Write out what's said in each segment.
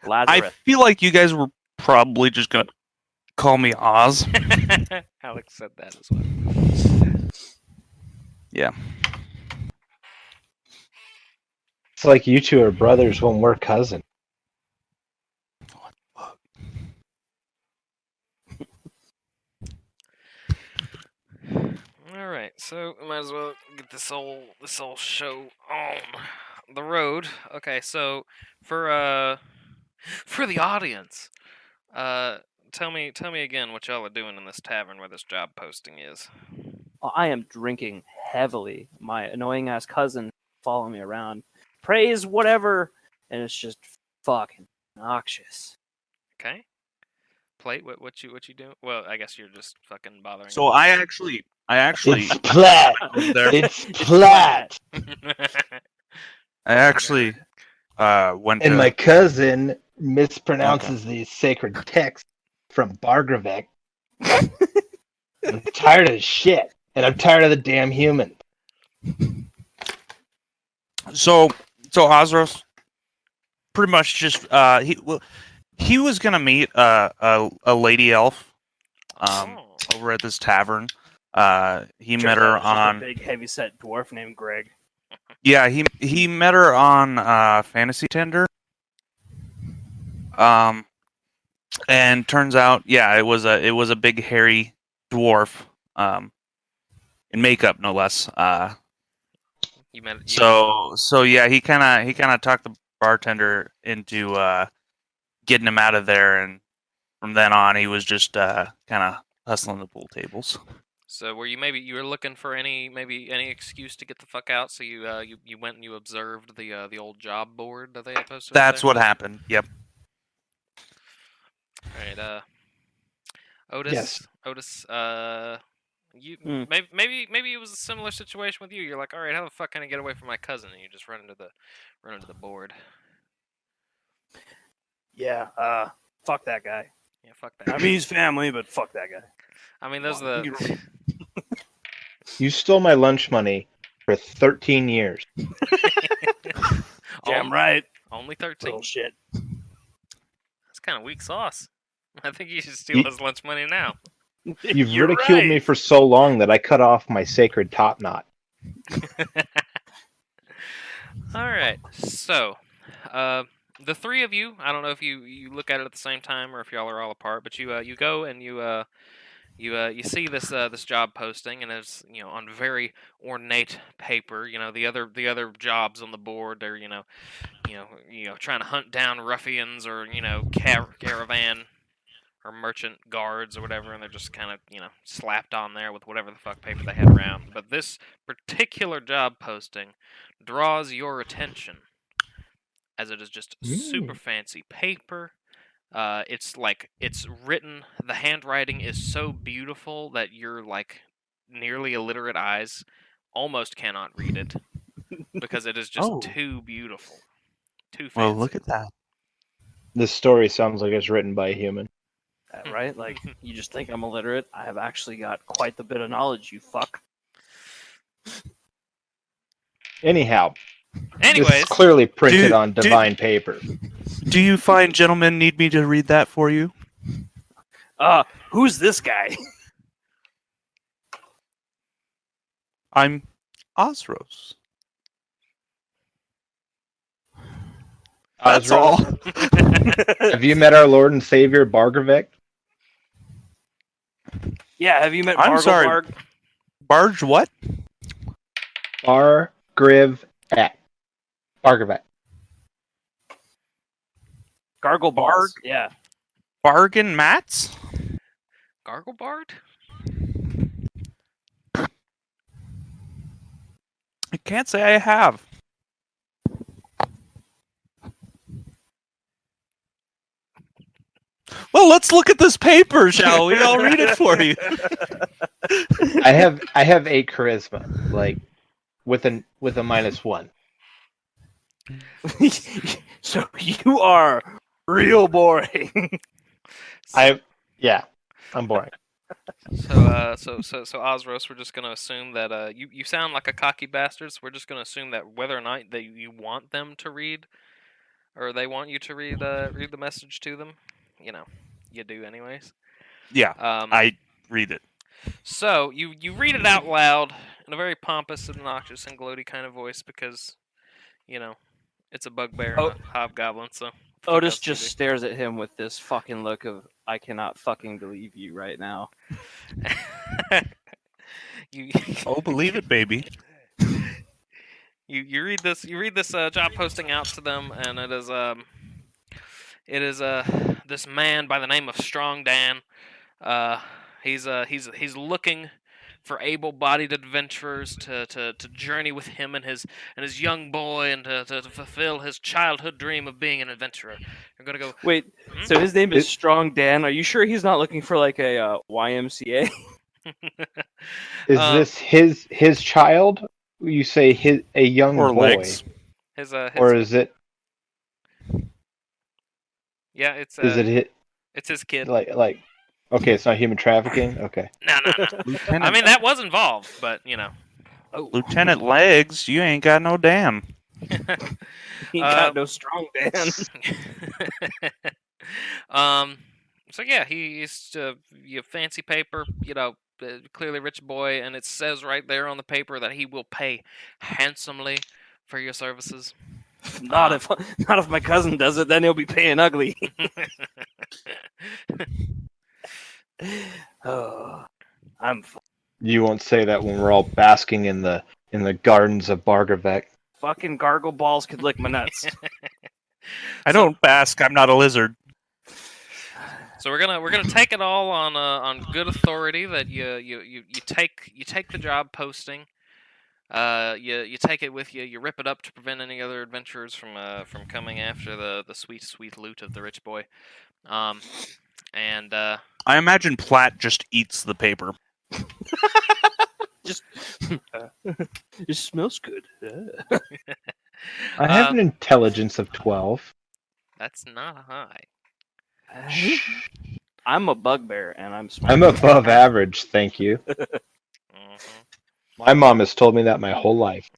I Lazarus. feel like you guys were probably just gonna call me Oz. Alex said that as well. Yeah. It's like you two are brothers when we're cousins. All right, so we might as well get this whole show on the road. Okay, so for the audience, tell me again what y'all are doing in this tavern where this job posting is. I am drinking heavily. My annoying ass cousin following me around, praise whatever, and it's just fucking noxious. Okay. Plate, what you doing? Well, I guess you're just fucking bothering. So I actually It's plat. there. It's plat. I actually went to And my cousin mispronounces these sacred texts from Bargravek. I'm tired of this shit, and I'm tired of the damn human. So Osros pretty much just he was gonna meet a lady elf over at this tavern. He met her on a big heavyset dwarf named Greg. Yeah, he met her on Fantasy Tender. And turns out, yeah, it was a big hairy dwarf, in makeup no less. So yeah, he kind of talked the bartender into getting him out of there, and from then on, he was just kind of hustling the pool tables. So were you were looking for any excuse to get the fuck out? So you went and you observed the old job board that they had posted. That's what happened. Yep. All right, Otis. Yes. Otis. You maybe it was a similar situation with you. You're like, all right, how the fuck can I get away from my cousin? And you just run into the board. Yeah. Fuck that guy. Yeah, fuck that. I mean, he's family, but fuck that guy. I mean, those are the. You stole my lunch money for 13 years. Damn right. Only 13. Little shit. That's kind of weak sauce. I think you should steal his lunch money now. You've ridiculed me for so long that I cut off my sacred top knot. All right, so the three of you, I don't know if you look at it at the same time or if y'all are all apart, but you go and you see this job posting, and it's on very ornate paper. The other jobs on the board, they're trying to hunt down ruffians or caravan or merchant guards or whatever, and they're just kind of slapped on there with whatever the fuck paper they had around. But this particular job posting draws your attention, as it is just super fancy paper. It's written. The handwriting is so beautiful that your nearly illiterate eyes almost cannot read it because it is just too beautiful, too fancy. Well, look at that. This story sounds like it's written by a human. Right? Like, you just think I'm illiterate. I have actually got quite the bit of knowledge, you fuck. Anyhow, Anyways, this is clearly printed on divine paper. Do you fine gentlemen need me to read that for you? Who's this guy? I'm Osros. That's all. Have you met our Lord and Savior Bargravek? Yeah, have you met I'm Bargle sorry. Barg? Barge what? Bargravek. Bargravek. Gargle Barg? Yeah. Bargain mats? Garglebard? I can't say I have. Well, let's look at this paper, shall we? I'll read it for you. I have 8 charisma, like with a -1. So you are real boring. I'm boring. So Osros, we're just gonna assume that you sound like a cocky bastard. So we're just gonna assume that whether or not that you want them to read or they want you to read the message to them, you know, you do anyways. Yeah, Um, I read it. So you read it out loud in a very pompous, obnoxious, and gloaty kind of voice because, you know, it's a bugbear and a hobgoblin. So fuck Otis else do you just stares at him with this fucking look of I cannot fucking believe you right now. do. you Oh, believe it, baby. you read this job posting out to them, and it is this man by the name of Strong Dan. He's looking for able-bodied adventurers to journey with him and his young boy and to fulfill his childhood dream of being an adventurer. You're gonna go. Wait, so his name is Strong Dan. Are you sure he's not looking for like a YMCA? Is this his child? You say a young Or boy, legs. or is it Yeah, it's it's his kid. like? Okay, it's not human trafficking. Okay. No. Lieutenant, I mean that was involved, but you know. Lieutenant Legs, you ain't got no damn. He got no Strong Dan. So yeah, he's you fancy paper, you know, clearly rich boy, and it says right there on the paper that he will pay handsomely for your services. Not if my cousin does it, then he'll be paying ugly. Oh, I'm You won't say that when we're all basking in the gardens of Bargravek. fucking gargle balls could lick my nuts. I don't bask. I'm not a lizard. So we're gonna take it all on good authority that you take the job posting. You take it with you. You rip it up to prevent any other adventurers from coming after the sweet loot of the rich boy. And I imagine Platt just eats the paper. Just it smells good. I have an intelligence of 12. that's not high. I'm a bugbear and I'm smart. I'm above average, thank you. Mhm. My mom has told me that my whole life.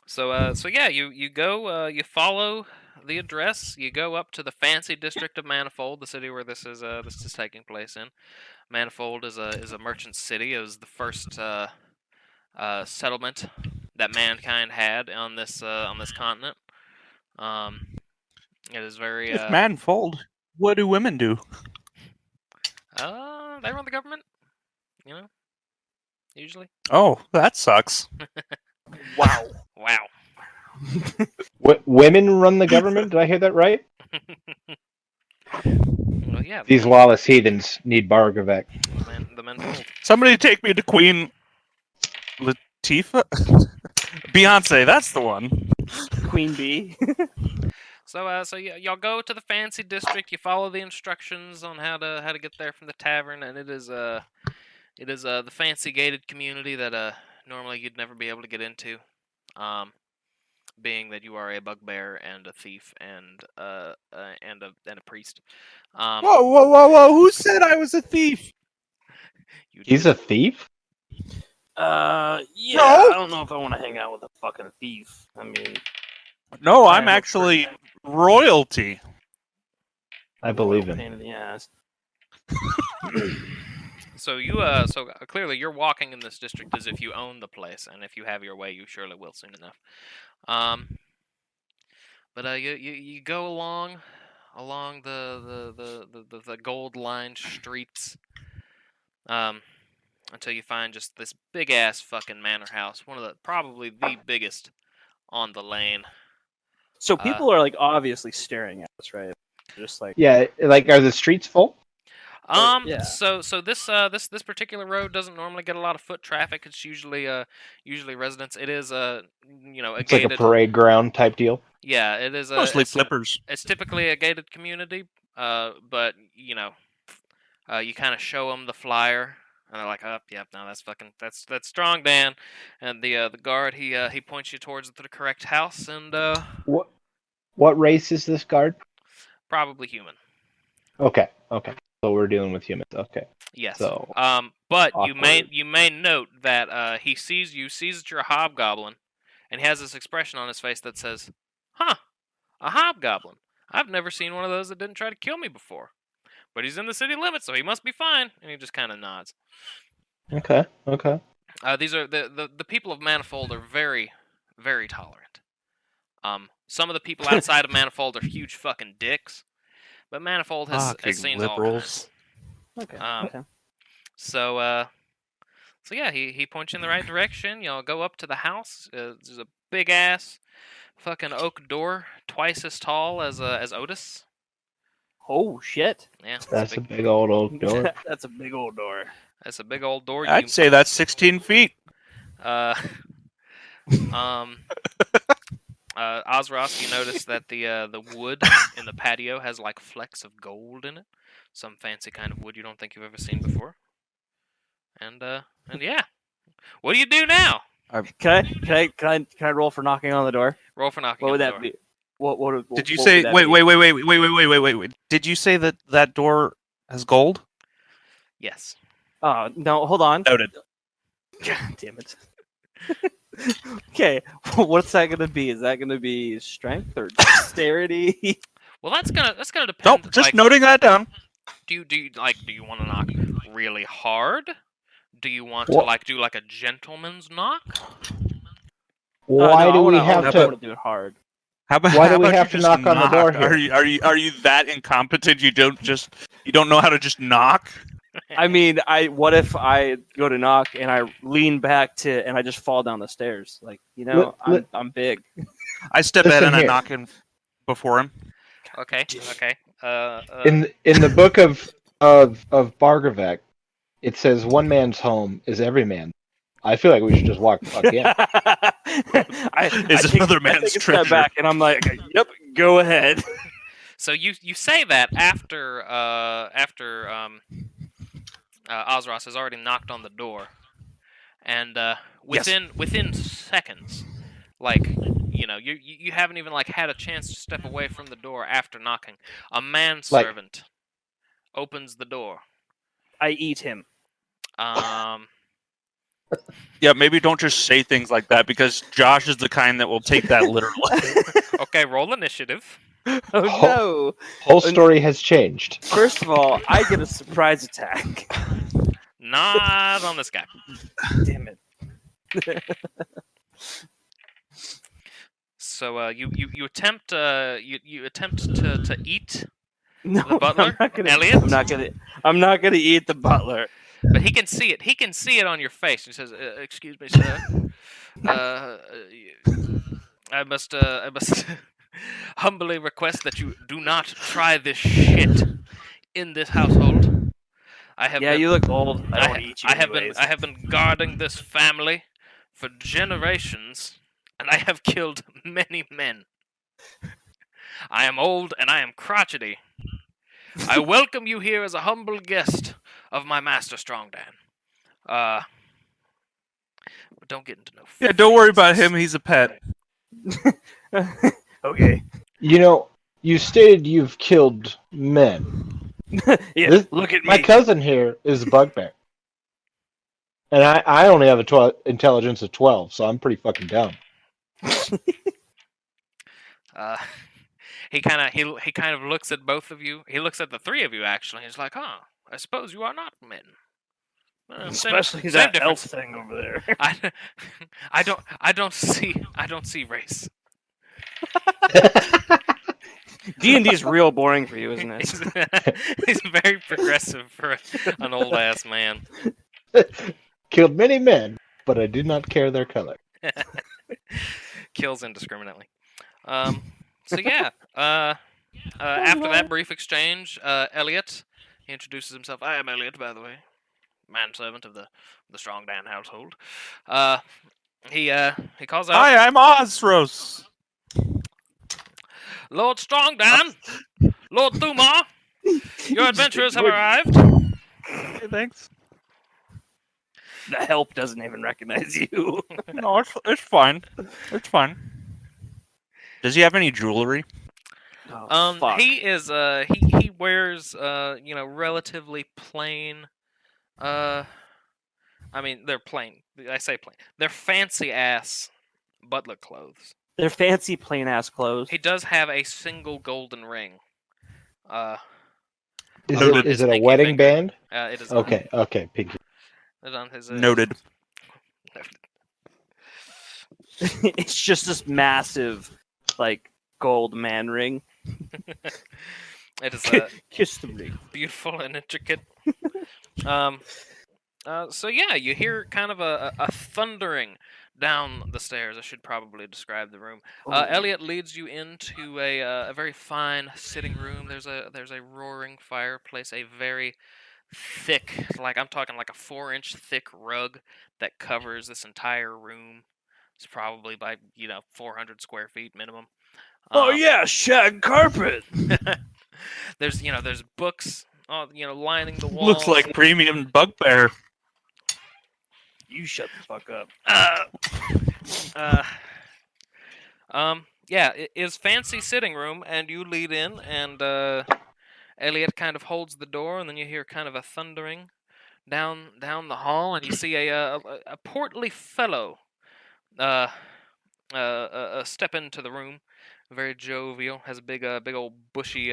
So yeah, you go, you follow the address. You go up to the fancy district of Manifold, the city where this is taking place in. Manifold is a merchant city. It was the first settlement that mankind had on this continent. It is very If manfold, what do women do? they run the government, you know, usually. Oh, that sucks. Wow. Wow. Women run the government? Did I hear that right? Well, yeah. These lawless heathens need Bargravek. The men fold. Somebody take me to Queen Latifah? Beyonce, that's the one. Queen Bee. So y'all go to the fancy district. You follow the instructions on how to get there from the tavern, and it is the fancy gated community that normally you'd never be able to get into, being that you are a bugbear and a thief and a priest. Whoa! Who said I was a thief? You He's did. a thief? Yeah. No. I don't know if I want to hang out with a fucking thief. I mean, No, I I'm am a actually priest. royalty. I believe him. pain in the ass. So clearly you're walking in this district as if you own the place, and if you have your way, you surely will soon enough. But you go along the gold-lined streets, until you find just this big ass fucking manor house, probably the biggest on the lane. So people are like obviously staring at us, right? Just like Yeah, like, are the streets full? yeah. So this particular road doesn't normally get a lot of foot traffic. It's usually residents. It is a It's like gated. a parade ground type deal. Yeah, it is Mostly it's flippers. It's typically a gated community, but you kind of show them the flyer, and they're like, "Oh, yep, no, that's Strong Dan," and the guard he points you towards the correct house, and What race is this guard? probably human. Okay. So we're dealing with humans. Okay. Yes. So but awkward. you may note that he sees that you're a hobgoblin, and he has this expression on his face that says, "Huh, A hobgoblin. I've never seen one of those that didn't try to kill me before. But he's in the city limits, so he must be fine. And he just kind of nods. Okay. These are the people of Manifold are very, very tolerant. Some of the people outside of Manifold are huge fucking dicks, but Manifold has seen all kinds. Okay. Okay. So yeah, he points you in the right direction. Y'all go up to the house. There's a big ass fucking oak door, twice as tall as Otis. Oh shit! Yeah, That's a big old door. That's a big old door. That's a big old door. I'd say that's 16 feet. Ozros, you notice that the wood in the patio has like flecks of gold in it, some fancy kind of wood you don't think you've ever seen before. And yeah, what do you do now? Can I roll for knocking on the door? Roll for knocking. What would on the that door. be? What Did you what say? would that Wait, be? wait. Did you say that door has gold? Yes. Oh no! Hold on. Noted. God damn it. Okay, what's that gonna be? Is that gonna be strength or dexterity? Well, that's gonna depend. Nope. Just noting that down. Do you want to knock really hard? Do you want What? to do like a gentleman's knock? Why do we have I to? want to do it hard. How about, Why do how we about have you to just knock on the door here? Are you that incompetent? You don't know how to just knock? I mean, what if I go to knock and I lean back and I just fall down the stairs? Like, I'm big. I step Listen in and I here. knock in before him. Okay. In the book of Bargravek, it says one man's home is every man's. I feel like we should just walk the fuck in. It's another man's I take a treasure. step back and I'm like, yep, go ahead. So you say that after Ozros has already knocked on the door, and within seconds, you haven't even had a chance to step away from the door after knocking. A manservant opens the door. I eat him. Yeah, maybe don't just say things like that because Josh is the kind that will take that literally. Okay, roll initiative. Oh no! Whole story has changed. First of all, I get a surprise attack. Not on this guy. Damn it! So you attempt to eat No, the butler, Elliot? I'm not gonna eat the butler. But he can see it. He can see it on your face. He says, "Excuse me, sir. I must humbly request that you do not try this shit in this household. You look old. I don't eat you. I have been guarding this family for generations, and I have killed many men. I am old and I am crotchety. I welcome you here as a humble guest of my master Strongdan. But don't get into no. Yeah, don't worry about him. He's a pet. Okay. You stated you've killed men. Yeah. Look at me. My cousin here is a bugbear. And I only have a intelligence of 12, so I'm pretty fucking dumb. He kind of looks at both of you. He looks at the three of you actually. He's like, "Huh, I suppose you are not men." Especially same that elf difference. thing over there. I don't see race. D&D is real boring for you, isn't it? He's very progressive for an old ass man. Killed many men, but I did not care their color. Kills indiscriminately. So yeah. After that brief exchange, Elliot, he introduces himself. I am Elliot, by the way, manservant of the Strongdan household. He calls out, Hi, I'm Ozros. Lord Strongdan, Lord Thumar, your adventurers have arrived. Hey, thanks. The help doesn't even recognize you. No, it's fine. It's fine. Does he have any jewelry? Oh, fuck. He is he wears relatively plain. I mean, they're plain. I say plain. They're fancy ass butler clothes. They're fancy, plain ass clothes. He does have a single golden ring. Is Noted. it, is his it a pinky wedding finger. band? It is Okay, okay, pinky. It's on his Noted. It's just this massive, like, gold man ring. It is Kiss the ring. beautiful and intricate. So yeah, you hear kind of a thundering down the stairs. I should probably describe the room. Elliot leads you into a very fine sitting room. There's a roaring fireplace, a very thick, like I'm talking like a 4-inch thick rug that covers this entire room. It's probably by 400 square feet minimum. Oh yeah, shag carpet. There's books, lining the walls. Looks like premium bugbear. You shut the fuck up. Yeah, it is fancy sitting room, and you lead in, and Elliot kind of holds the door, and then you hear kind of a thundering down the hall, and you see a portly fellow step into the room, very jovial, has a big old bushy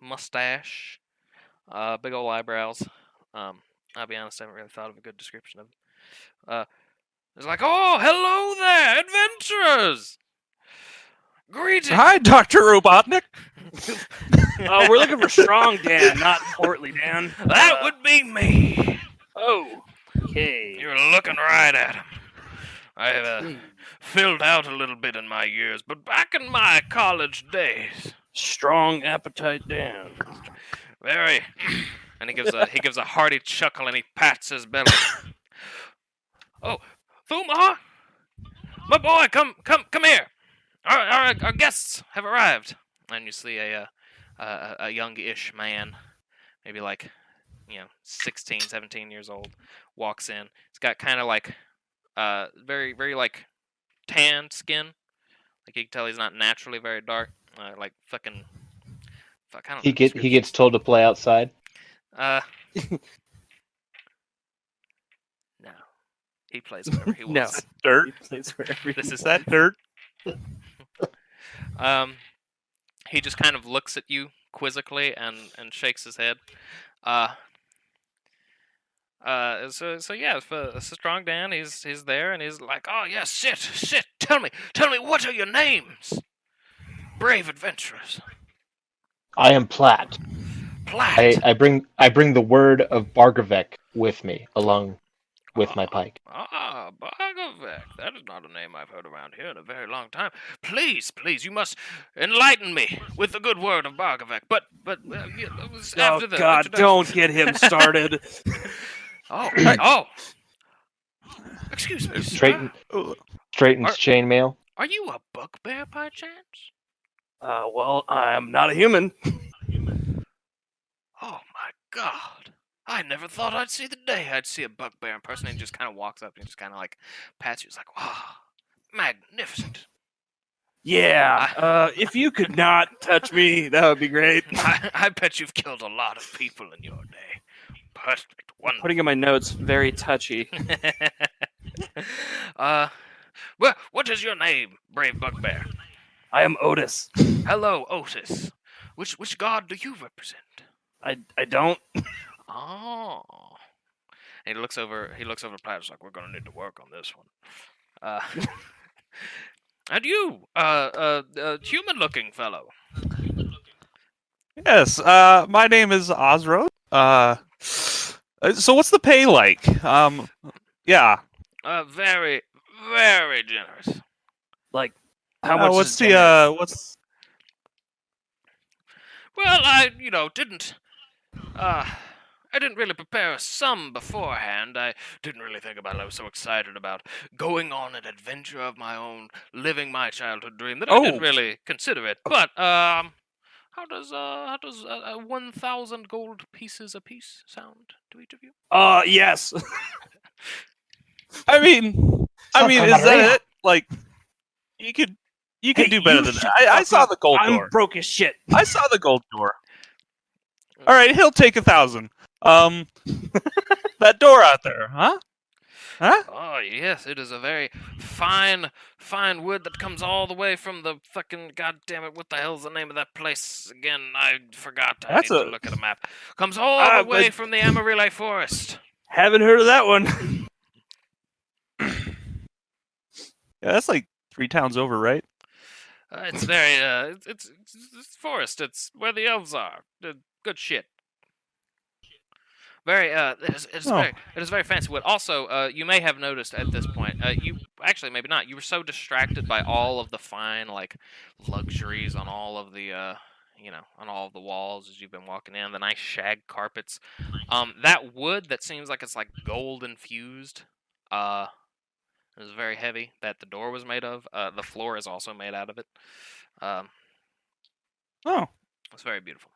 mustache, big old eyebrows. I'll be honest, I haven't really thought of a good description of him. It's like, oh, hello there, adventurers! Greetings! Hi, Dr. Robotnik. Oh, we're looking for strong Dan, not portly Dan. That would be me! Oh. Okay. You're looking right at him. I have filled out a little bit in my years, but back in my college days, Strong appetite Dan. very. And he gives a hearty chuckle and he pats his belly. Oh, Thumar, my boy, come here. Our guests have arrived. And you see a youngish man, maybe like 16, 17 years old, walks in. He's got kind of like very, very like tanned skin. Like you can tell he's not naturally very dark. Like fucking. Fuck, I don't know the He gets told to play outside. no. He plays wherever he No. wants. Dirt. Plays wherever This he is That dirt. He just kind of looks at you quizzically and shakes his head. So yeah, for Strong Dan, he's there and he's like, oh yeah, sit. Tell me, what are your names? Brave adventurers. I am Platt. Platt. I bring the word of Bargravek with me, along with my pike. Ah, Bargravek. That is not a name I've heard around here in a very long time. Please, you must enlighten me with the good word of Bargravek. But it was after Oh the God! introduction. Don't get him started. Oh. Excuse me, sir. Straightens chainmail. Are you a bugbear by chance? Well, I'm not a human. Oh my God. I never thought I'd see the day I'd see a bugbear in person. And he just kind of walks up and just kind of like pats you. He's like, wow, magnificent. Yeah. If you could not touch me, that would be great. I bet you've killed a lot of people in your day. Perfect. Wonderful. Putting in my notes, very touchy. Well, what is your name, brave bugbear? I am Otis. Hello, Otis. Which god do you represent? I don't. Oh. And he looks over at Platt. He's like, we're gonna need to work on this one. And you, human-looking fellow. Yes. My name is Osro. So what's the pay like? Yeah. Very, very generous. Like, how much? What's is the dinner? what's? Well, I didn't really prepare a sum beforehand. I didn't really think about it. I was so excited about going on an adventure of my own, living my childhood dream that I didn't really consider it. But how does 1,000 gold pieces apiece sound to each of you? Yes. I mean, is that it? Like, you could Hey, do better you than shut that. the I fuck saw up. the gold I'm door. broke as shit. I saw the gold door. All right, he'll take 1,000. That door out there, huh? Huh? Oh yes, it is a very fine wood that comes all the way from the fucking goddammit. What the hell's the name of that place again? I forgot. I That's need to a- look at a map. Comes all the way but- from the Amarillo Forest. Haven't heard of that one. Yeah, that's like 3 towns over, right? It's very it's forest. It's where the elves are. Good shit. Very Oh. it is very fancy wood. Also, you may have noticed at this point, you actually maybe not. You were so distracted by all of the fine like luxuries on all of the on all of the walls as you've been walking in, the nice shag carpets. That wood that seems like it's like gold infused. It was very heavy. That the door was made of. The floor is also made out of it. Oh. It's very beautiful.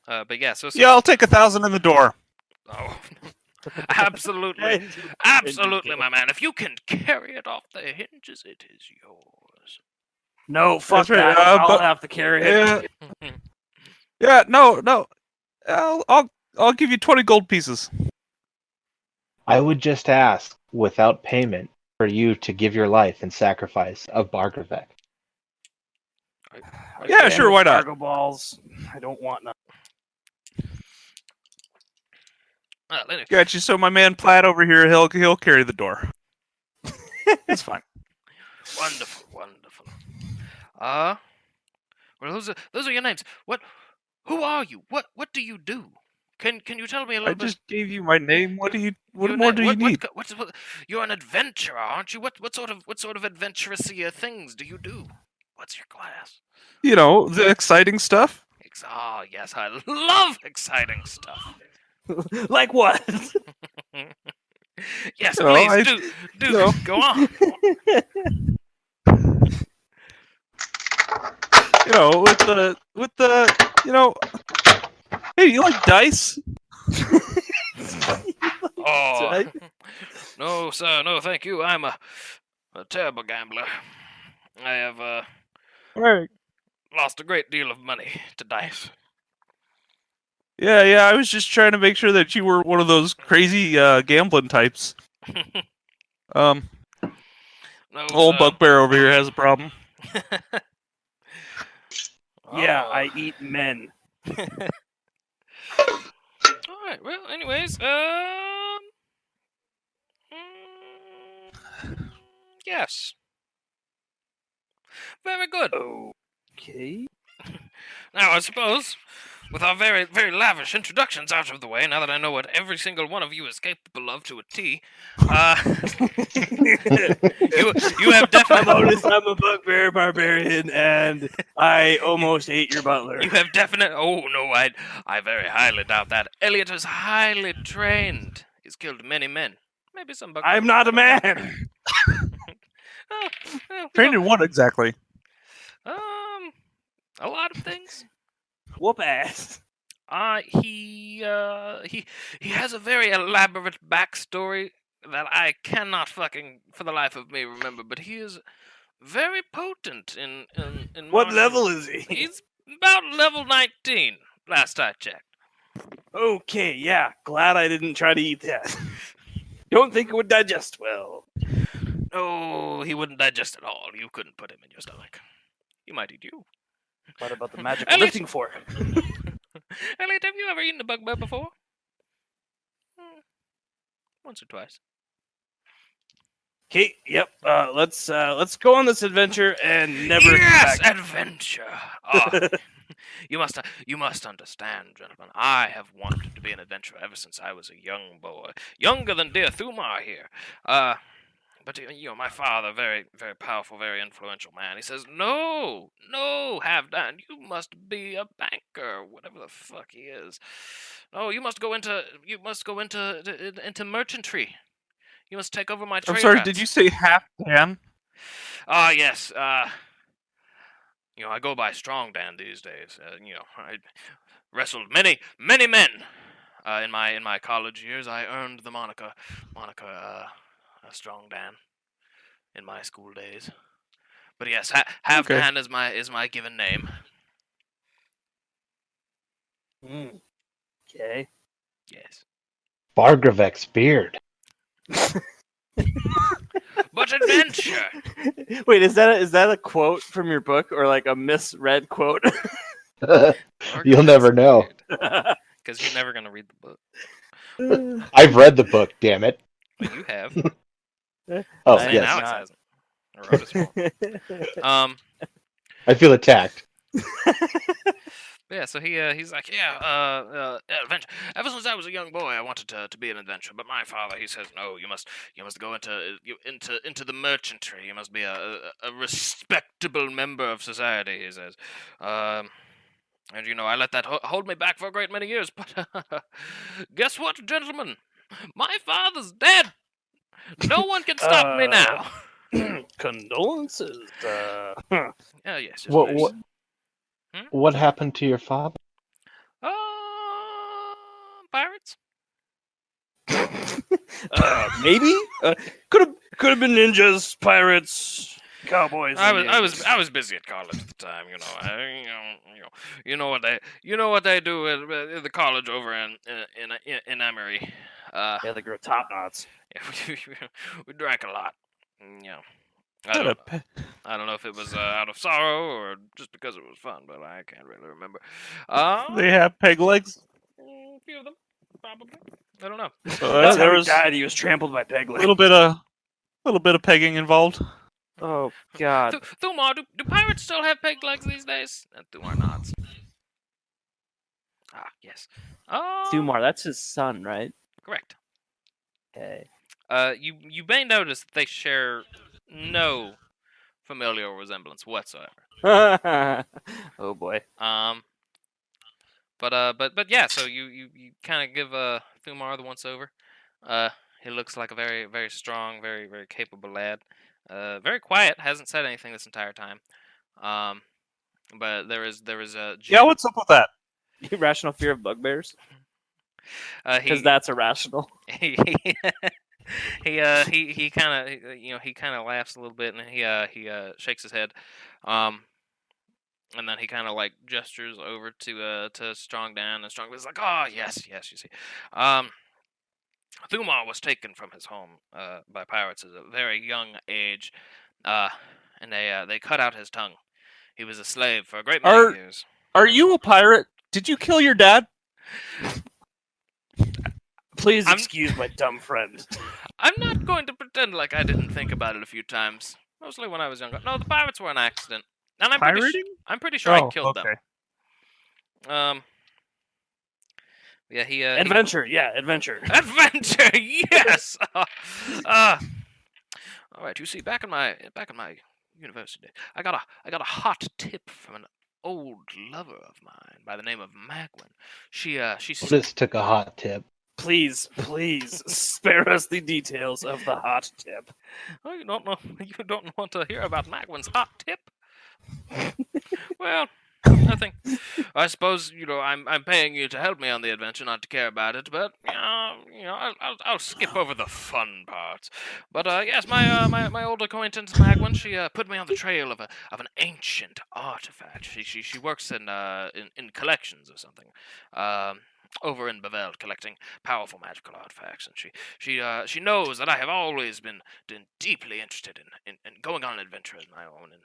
But yeah, so Yeah, I'll take 1,000 in the door. oh, absolutely, absolutely, my man. If you can carry it off the hinges, it is yours. No, fuck That's right, that. I'll but- have to carry it. Yeah. Yeah, no. I'll give you 20 gold pieces. I would just ask, without payment, for you to give your life in sacrifice of Bargravek. Yeah, Damn sure, it, why not? Cargo balls. I don't want none. Anyway, Got you. So my man Platt over here, he'll carry the door. It's fine. wonderful, wonderful. Well, those are your names. Who are you? What do you do? Can you tell me a little I bit? just gave you my name. What Your more name- do you need? You're an adventurer, aren't you? What sort of adventurous things do you do? What's your class? You know, the exciting stuff. Ah, yes, I love exciting stuff. Like what? Yes, You know, please I- do you know. go on. You know, with the you know. Hey, you like dice? Oh, no, sir, no, thank you. I'm a terrible gambler. I have Right. lost a great deal of money to dice. Yeah. I was just trying to make sure that you were one of those crazy gambling types. No, Old sir. bugbear over here has a problem. Yeah, Oh. I eat men. All right. Well, anyways, yes. Very good. Okay. Now, I suppose, with our very, very lavish introductions out of the way, now that I know what every single one of you is capable of to a T, you have definitely. I'm a bugbear barbarian, and I almost ate your butler. You have definite. Oh no, I very highly doubt that. Elliot is highly trained. He's killed many men. Maybe some bug. I'm not a man. Oh, well, Trained in what exactly? a lot of things. Whoop ass. He has a very elaborate backstory that I cannot fucking for the life of me remember. But he is very potent in What martial- level is he? He's about level 19. Last I checked. Okay, yeah. Glad I didn't try to eat that. Don't think it would digest well. No, he wouldn't digest at all. You couldn't put him in your stomach. He might eat you. What about the magic Elliot- lifting fork? Elliot, have you ever eaten a bugbear before? Once or twice. Okay, yep. Let's go on this adventure and never Yes, come back. adventure. Ah, you must understand, gentlemen. I have wanted to be an adventurer ever since I was a young boy, younger than dear Thumar here. But my father, very, very powerful, very influential man. He says, "No, Halfdan, you must be a banker, whatever the fuck he is. No, you must go into merchantry. You must take over my trade I'm sorry. routes." Did you say half Dan? Ah, yes. I go by Strong Dan these days. I wrestled many men. In my college years, I earned the moniker Strong Dan in my school days. But yes, Half Okay. Dan is my given name. Okay. Yes. Bargravek's beard. But adventure. Wait, is that a quote from your book or like a misread quote? You'll never know. Because you're never gonna read the book. I've read the book, damn it. But you have. Oh, I And yes. Alex not. hasn't. Or Otis won't. I feel attacked. Yeah, so he's like, adventure. Ever since I was a young boy, I wanted to be an adventurer, but my father, he says, no, you must go into the merchantry. You must be a respectable member of society. He says, and I let that hold me back for a great many years. But guess what, gentlemen? My father's dead. No one can stop me now. Condolences. Oh yes. What happened to your father? Pirates. Maybe could have been ninjas, pirates, cowboys. I was busy at college at the time. You know what they do at the college over in Emory. Yeah, they grow top knots. Yeah, we drank a lot. I don't know if it was out of sorrow or just because it was fun, but I can't really remember. They have peg legs. A few of them, probably. I don't know. There was died. He was trampled by peg a legs. little bit of pegging involved. Oh God. Thumar, do pirates still have peg legs these days? Thumar nods. Ah, yes. Thumar, that's his son, right? Correct. Okay. You may notice that they share no familial resemblance whatsoever. Oh boy. But yeah. So you kind of give Thumar the once over. He looks like a very very strong, very very capable lad. Very quiet. Hasn't said anything this entire time. But there is a Yeah, what's up with that? Irrational fear of bugbears, because he that's irrational. he kind of laughs a little bit and he shakes his head, and then he kind of like gestures over to Strong Dan, and Strong Dan's like, oh yes, you see, Thumar was taken from his home by pirates at a very young age, and they cut out his tongue. He was a slave for a great many years. Are you a pirate? Did you kill your dad? Please excuse my dumb friend. I'm not going to pretend like I didn't think about it a few times. Mostly when I was younger. No, the pirates were an accident, and I'm pretty sure I killed them. Yeah, Adventure, adventure. Adventure, yes. All right, you see, back in my university, I got a hot tip from an old lover of mine by the name of Magwin. She Otis took a hot tip. Please, spare us the details of the hot tip. Oh, you don't know. You don't want to hear about Magwin's hot tip? Well, I suppose I'm paying you to help me on the adventure, not to care about it. But I'll skip over the fun parts. But yes, my old acquaintance Magwin, she put me on the trail of an ancient artifact. She works in collections or something. Over in Bevelle, collecting powerful magical artifacts, and she knows that I have always been deeply interested in going on adventures of my own, and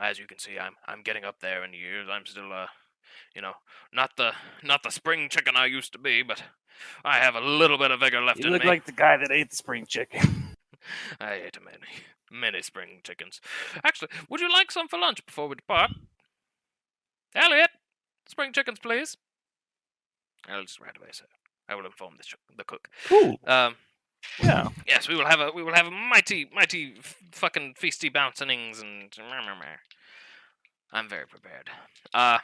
as you can see, I'm getting up there in years. I'm still not the spring chicken I used to be, but I have a little bit of vigor left in me. You look like the guy that ate the spring chicken. I ate many spring chickens. Actually, would you like some for lunch before we depart? Elliot, spring chickens, please. I'll just right away, sir. I will inform the cook. Cool. Yeah. Yes, we will have a mighty fucking feasty bouncingings, and I'm very prepared. But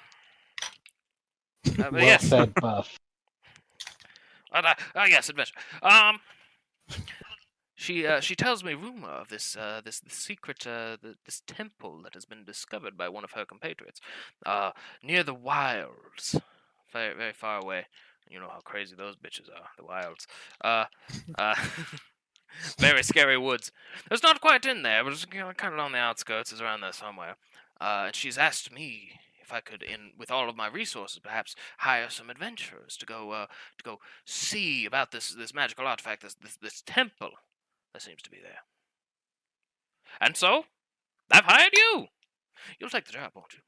Well yes. said, Buff. Yes, adventure. She tells me rumor of this secret this temple that has been discovered by one of her compatriots near the wilds. Very, very far away. You know how crazy those bitches are, the wilds. Very scary woods. It's not quite in there, but it's kind of on the outskirts. It's around there somewhere. And she's asked me if I could, with all of my resources, perhaps hire some adventurers to go see about this magical artifact, this temple that seems to be there. And so, I've hired you. You'll take the job, won't you?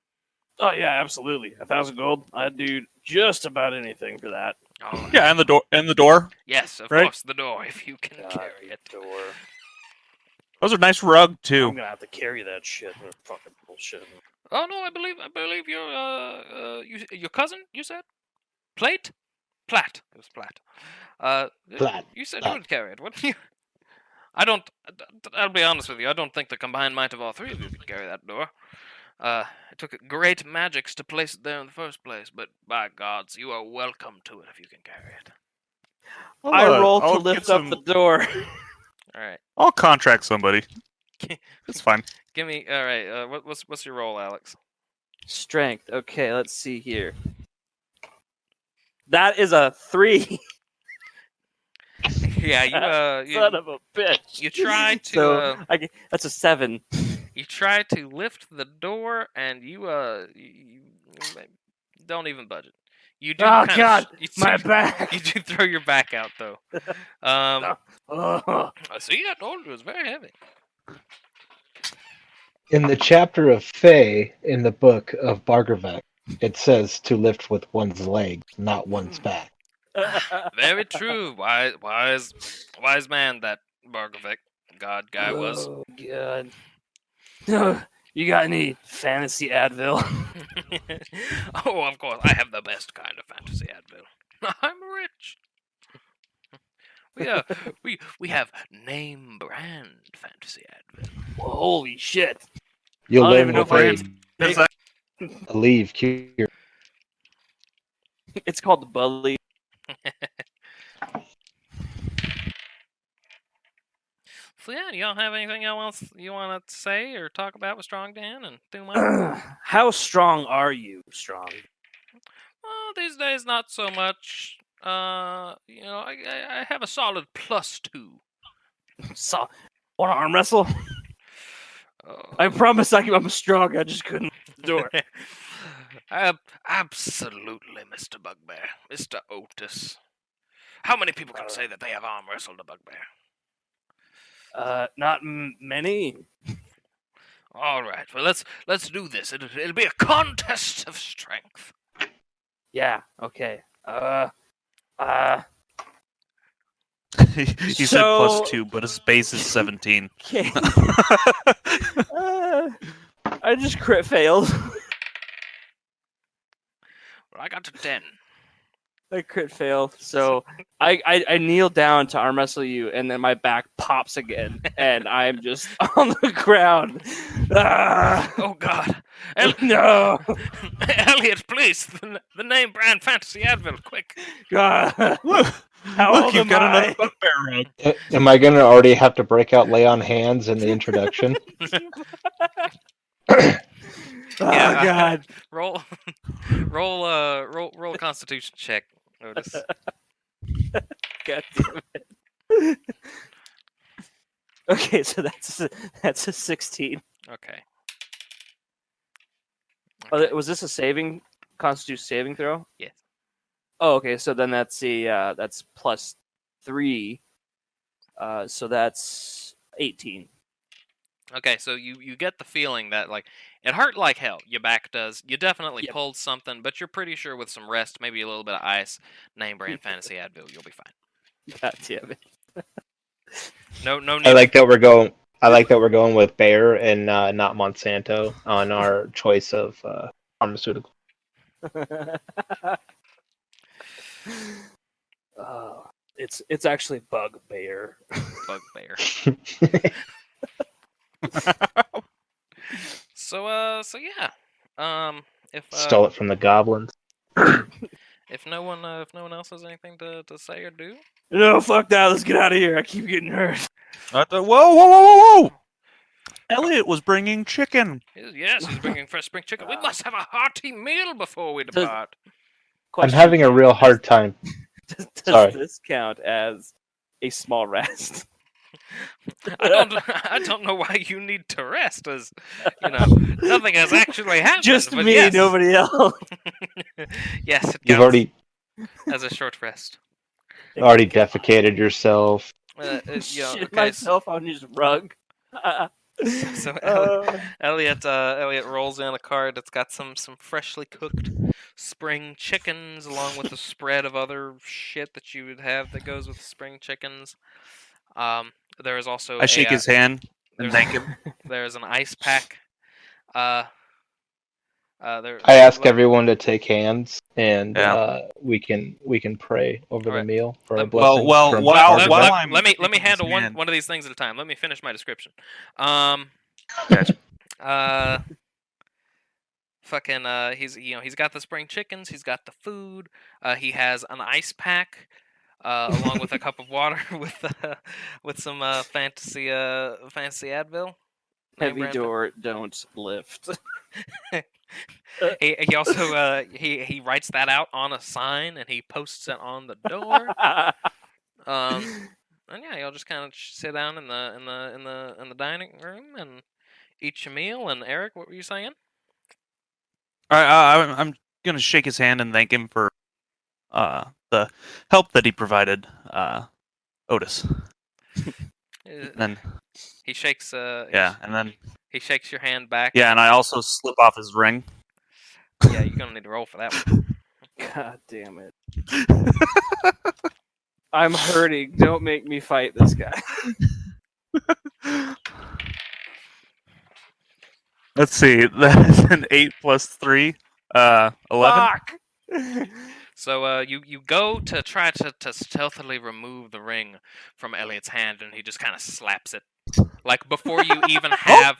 Oh yeah, absolutely. 1,000 gold. I'd do just about anything for that. Oh, Yeah, and the door. And the door. yes, of Right. course, the door, if you can God, carry it. Door. Those are nice rug I'm too. gonna have to carry that shit. Fucking bullshit. Oh no, I believe your cousin. You said Platt. It was Platt. Platt. You said Platt. you would carry it, wouldn't you? I don't. I'll be honest with you. I don't think the combined might of all three of you could carry that door. It took great magics to place it there in the first place, but by gods, you are welcome to it if you can carry it. I roll to I'll lift get up the door. All right, I'll contract somebody. It's fine. give me. All right, what's your roll, Alex? Strength. Okay, let's see here. That is a 3. Yeah, Son of a bitch. you try to. So that's a 7. You try to lift the door, and you don't even budge it. You do. Oh kinda God, you my do- back. You do throw your back out though. Oh. See, I told you it was very heavy. In the chapter of Fae in the book of Bargravek, it says to lift with one's leg, not one's back. Very true. Wise man that Bargovik god guy was. Oh God. You got any fantasy Advil? Oh, of course, I have the best kind of fantasy Advil. I'm rich. We have name brand fantasy Advil. Well, holy shit. You'll I don't live even know with if I a leave cure. It's called the Bully. So yeah, do y'all have anything else you want to say or talk about with Strong Dan and Thuma? How strong are you, Strong? Well, these days not so much. I have a solid +2. So, want to arm wrestle? Oh. I promise I'm strong. I just couldn't lift the door. Absolutely, Mr. Bugbear. Mr. Otis. How many people can say that they have arm wrestled a bugbear? Not many. All right, well, let's do this. It'll be a contest of strength. Yeah. Okay. He said So- +2, but his base is 17. Okay. I just crit failed. Well, I got to 10. I crit failed. So I kneel down to arm wrestle you, and then my back pops again, and I'm just on the ground. Ah, Oh God, no. Elliot, please, the name brand fantasy Advil, quick. God. Look, How look, old you've am got I? another bugbear rug. Am I going to already have to break out lay on hands in the introduction? Oh Yeah. God. Roll a Constitution check. Otis. God damn it. Okay, so that's a 16. Okay. Oh, was this a Constitution saving throw? Yes. Oh, okay. So then that's that's +3. So that's 18. Okay, so you get the feeling that like it hurt like hell. Your back does. You definitely Yep. pulled something, but you're pretty sure with some rest, maybe a little bit of ice, name brand fantasy Advil, you'll be fine. God damn it. No I need. like that we're going. I like that we're going with Bayer and not Monsanto on our choice of pharmaceutical. Oh, it's actually Bugbear. Bugbear. So yeah. If Stole it from the goblins. if no one else has anything to say or do, No, fuck that. Let's get out of here. I keep getting hurt. Whoa! Elliot was bringing chicken. yes, he's bringing fresh spring chicken. We must have a hearty meal before we Does- depart. I'm having a real hard time. Does Sorry. this count as a small rest? I don't know why you need to rest, as nothing has actually happened. Just but me, yes. nobody else. Yes, it You've counts already as a short rest. defecated yourself. Shit myself on his rug. So Uh, Elliot rolls in a cart that's got some freshly cooked spring chickens, along with a spread of other shit that you would have that goes with spring chickens. There is also I shake his hand and there's thank him. there's an ice pack. There. I ask everyone to take hands, and Yeah. we can pray over the Alright. meal for our Well, blessings. well, from while- Bargravek. while I'm let me shaking his handle hand. one of these things at a time. Let me finish my description. Gotcha. Fucking he's got the spring chickens, he's got the food, he has an ice pack, along with a cup of water with some fancy Advil. Name heavy brand. door, don't lift. He also he writes that out on a sign and he posts it on the door. And yeah, you'll just kind of sit down in the dining room and eat your meal. And Eric, what were you saying? I'm gonna shake his hand and thank him for the help that he provided Otis. Then He shakes yeah, and then he shakes your hand back. yeah, and I also slip off his ring. Yeah, you're gonna need to roll for that one. God damn it. I'm hurting. Don't make me fight this guy. Let's see. That is an 8 plus 3, 11. Fuck! So you go to try to stealthily remove the ring from Elliot's hand, and he just kind of slaps it, like before you even have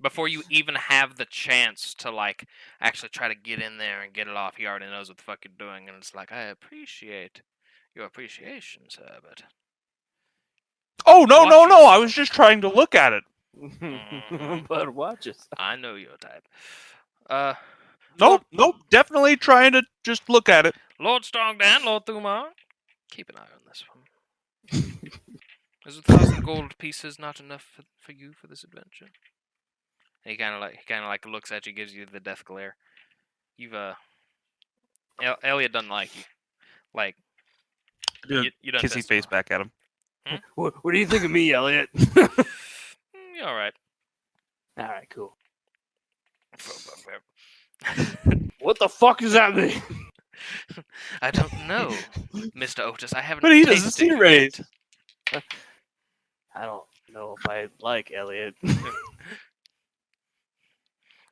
before you even have the chance to like actually try to get in there and get it off. He already knows what the fuck you're doing, and it's like, I appreciate your appreciation, sir, but Oh no, Watch no, no! yourself. I was just trying to look at it. But watch it. I know your type. Nope, definitely trying to just look at it. Lord Strongdan, Lord Thumar, keep an eye on this one. Is 1,000 gold pieces not enough for you for this adventure? And he kind of like looks at you, gives you the death glare. You've Elliot doesn't like you. Like you done Kissy pissed face him back at him. What do you think of me, Elliot? off. You're all right. All right, cool. What the fuck does that mean? I don't know, Mr. Otis. I haven't. But he doesn't tasted see you rays. yet. I don't know if I like Elliot.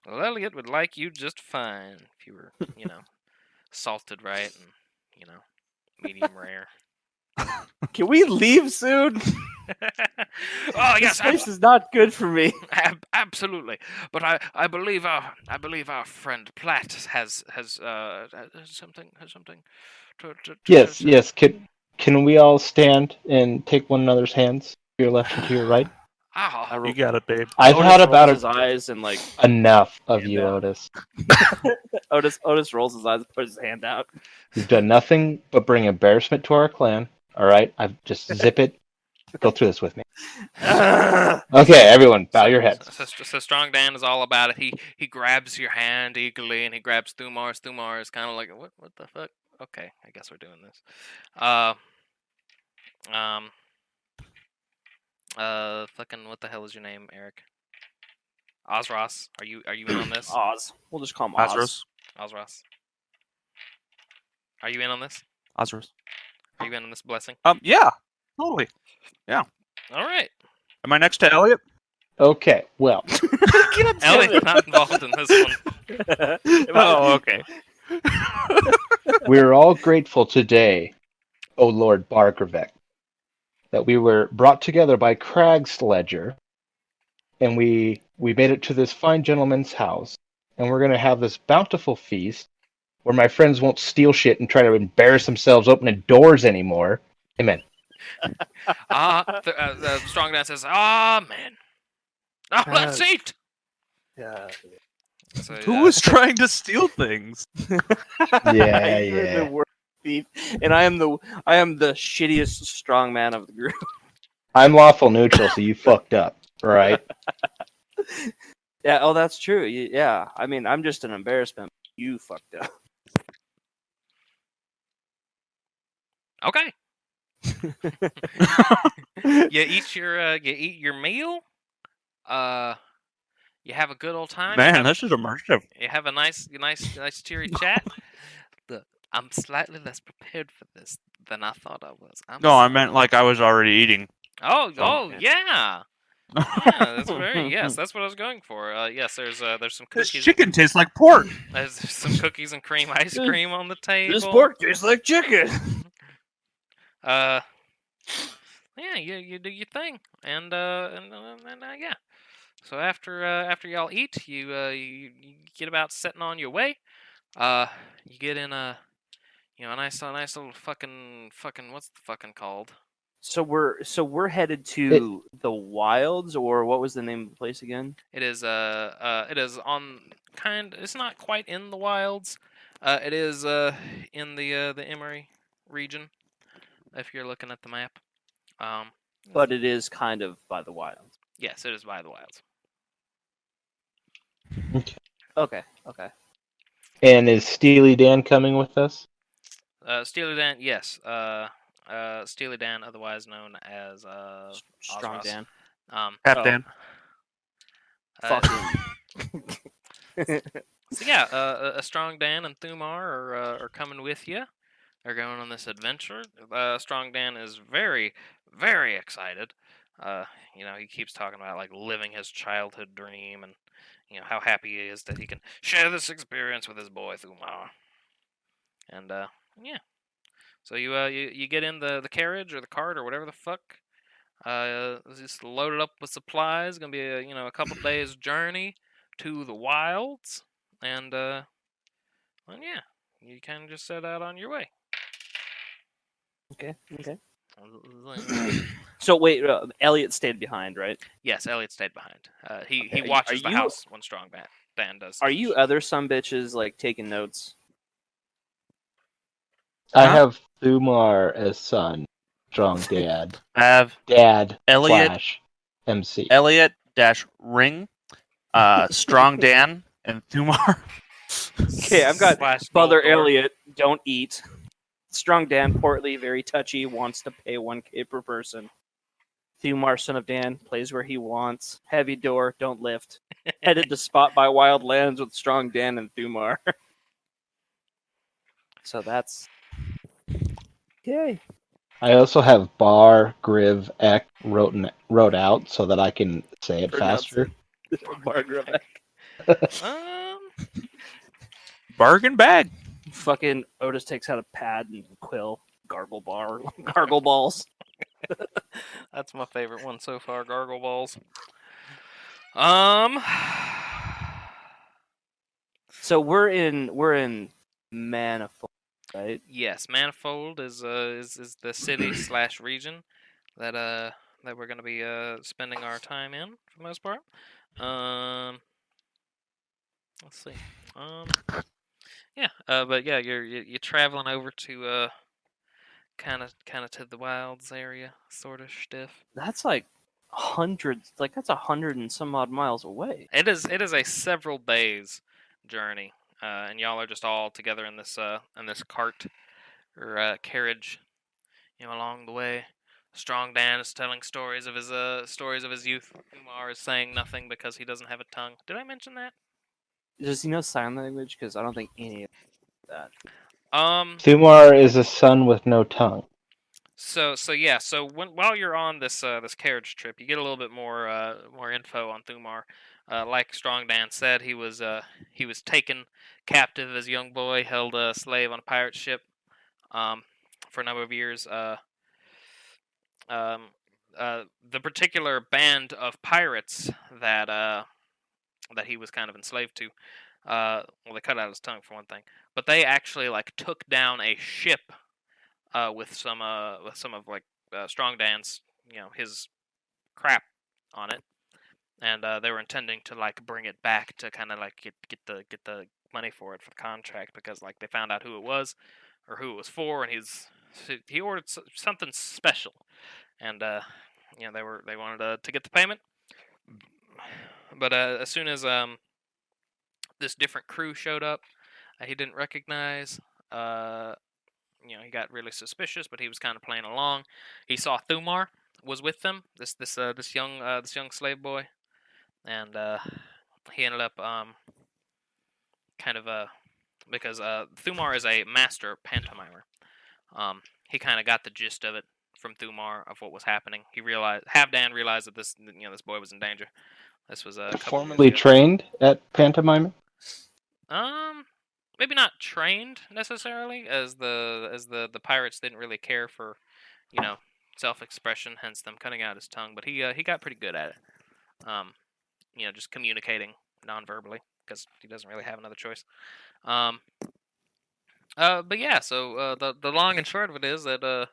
Well, Elliot would like you just fine if you were, salted right and, medium rare. Can we leave soon? Oh This yes, place is not good for me. absolutely. But I believe our friend Platt has something to Yes, yes. Can we all stand and take one another's hands to your left and to your right? Ah, You got it, babe. I've Otis had about rolls his eyes and like enough of Hand you, down. Otis. Otis rolls his eyes and puts his hand out. You've done nothing but bring embarrassment to our clan. All right, I've just zip it. Go through this with me. Okay, everyone, bow your heads. So Strong Dan is all about it. He grabs your hand eagerly and he grabs Thumar's. Thumar is kind of like, what the fuck? Okay, I guess we're doing this. Fucking what the hell is your name, Eric? Ozros. Are you in on this? Oz. We'll just call him Oz. Ozros. Ozros. Are you in on this? Ozros. Are you in on this blessing? Yeah, totally. All right. Am I next to Elliot? Okay, well, Elliot's not involved in this one. Oh, okay. we're all grateful today, O Lord Bargravek, that we were brought together by Crag's Ledger, and we made it to this fine gentleman's house, and we're going to have this bountiful feast where my friends won't steal shit and try to embarrass themselves opening doors anymore. Amen. Strong Dan says, "Amen." Oh, let's eat. Yeah. So, Who was trying to steal things? Yeah, You're yeah. the worst thief, and I am the shittiest strong man of the group. I'm lawful neutral, so you fucked up, right? Yeah. Oh, that's true. Yeah. I mean, I'm just an embarrassment. You fucked up. Okay. You eat your meal. You have a good old time. Man, this is immersive. You have a nice cheery chat. I'm slightly less prepared for this than I thought I was. No, I meant like I was already eating. Oh, Okay. yeah. Yeah, yes, that's what I was going for. Yes, there's some This cookies. chicken tastes like pork. There's some cookies and cream ice cream on the table. This pork tastes like chicken. Yeah, you do your thing, and yeah. So after y'all eat, you get about setting on your way. You get in a nice little fucking what's the fucking called? So we're headed to the wilds, or what was the name of the place again? It is on it's not quite in the wilds. It is in the Emery region, if you're looking at the map. But it is kind of by the wilds. Yes, it is by the wilds. Okay. And is Steely Dan coming with us? Steely Dan, yes. Steely Dan, otherwise known as Strong Ozros. Dan. Half Oh. Dan. Fucking. So yeah, a Strong Dan and Thumar are coming with you. They're going on this adventure. Strong Dan is very, very excited. He keeps talking about like living his childhood dream and how happy he is that he can share this experience with his boy Thumar. And yeah, so you get in the carriage or the cart or whatever the fuck. Just loaded up with supplies. Gonna be a couple days journey to the wilds, and yeah, you kind of just set out on your way. Okay. So wait, Elliot stayed behind, right? Yes, Elliot stayed behind. He Okay, watches are the you- house when Strong Dan does. Are you other some bitches like taking notes? I Huh? have Thumar as son, strong dad, Have dad Elliot- slash MC. Elliot dash Ring, Strong Dan, and Thumar. Okay, I've got Slash Father Goldthorpe. Elliot, don't eat. Strong Dan, portly, very touchy, wants to pay 1K per person. Thumar, son of Dan, plays where he wants. Heavy door, don't lift. Headed to spot by wild lands with Strong Dan and Thumar. So that's okay. I also have Bar, Griv, Ek wrote out so that I can say it Pronounce faster. Margaret. Bargain bag. Fucking Otis takes out a pad and quill. Gargle balls. That's my favorite one so far, Gargle Balls. So we're in Manifold, right? Yes, Manifold is the city slash region that we're gonna be spending our time in for the most part. Let's see. Yeah. But yeah, you're traveling over to kind of to the wilds area, sort of stiff. That's like hundreds. Like that's 100 and some odd miles away. It is a several days journey, and y'all are just all together in this cart or carriage, along the way. Strong Dan is telling stories of his youth. Umar is saying nothing because he doesn't have a tongue. Did I mention that? Does he know sign language? Because I don't think any of that. Thumar is a son with no tongue. So yeah. So while you're on this carriage trip, you get a little bit more info on Thumar. Like Strong Dan said, he was taken captive as a young boy, held a slave on a pirate ship, for a number of years. The particular band of pirates that he was kind of enslaved to, well, they cut out his tongue for one thing, but they actually like took down a ship with some of like Strong Dan's, his crap on it, and they were intending to like bring it back to kind of like get the money for it for the contract, because like they found out who it was or who it was for, and he ordered something special, and they wanted to get the payment, but as soon as this different crew showed up, he didn't recognize. He got really suspicious, but he was kind of playing along. He saw Thumar was with them, this young slave boy, and he ended up because Thumar is a master pantomimer. He kind of got the gist of it from Thumar of what was happening. He realized Havdan realized that this boy was in danger. This was a Formerly trained at pantomiming? Maybe not trained necessarily, as the pirates didn't really care for, self-expression, hence them cutting out his tongue. But he got pretty good at it. Just communicating non-verbally because he doesn't really have another choice. But yeah, so the long and short of it is that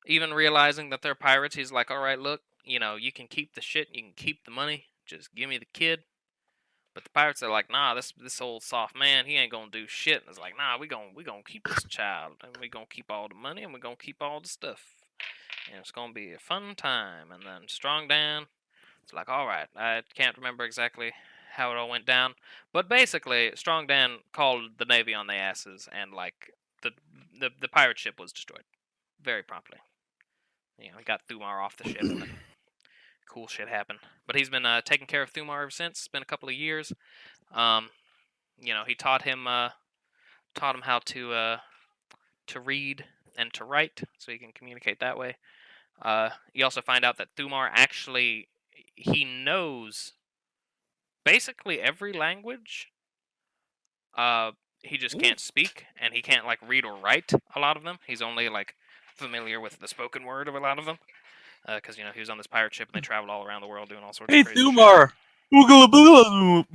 even realizing that they're pirates, he's like, all right, look, you can keep the shit, you can keep the money, just give me the kid. But the pirates are like, nah, this old soft man, he ain't gonna do shit. And it's like, nah, we gonna keep this child, and we gonna keep all the money, and we gonna keep all the stuff. And it's gonna be a fun time. And then Strong Dan, it's like, all right, I can't remember exactly how it all went down, but basically, Strong Dan called the Navy on the asses, and like the pirate ship was destroyed very promptly. He got Thumar off the ship, and then cool shit happened. But he's been taking care of Thumar ever since. It's been a couple of years. He taught him how to read and to write, so he can communicate that way. You also find out that Thumar actually he knows basically every language. He just can't speak, and he can't like read or write a lot of them. He's only like familiar with the spoken word of a lot of them. Because he was on this pirate ship and they traveled all around the world doing all sorts of crazy Thumar! Moogala boogala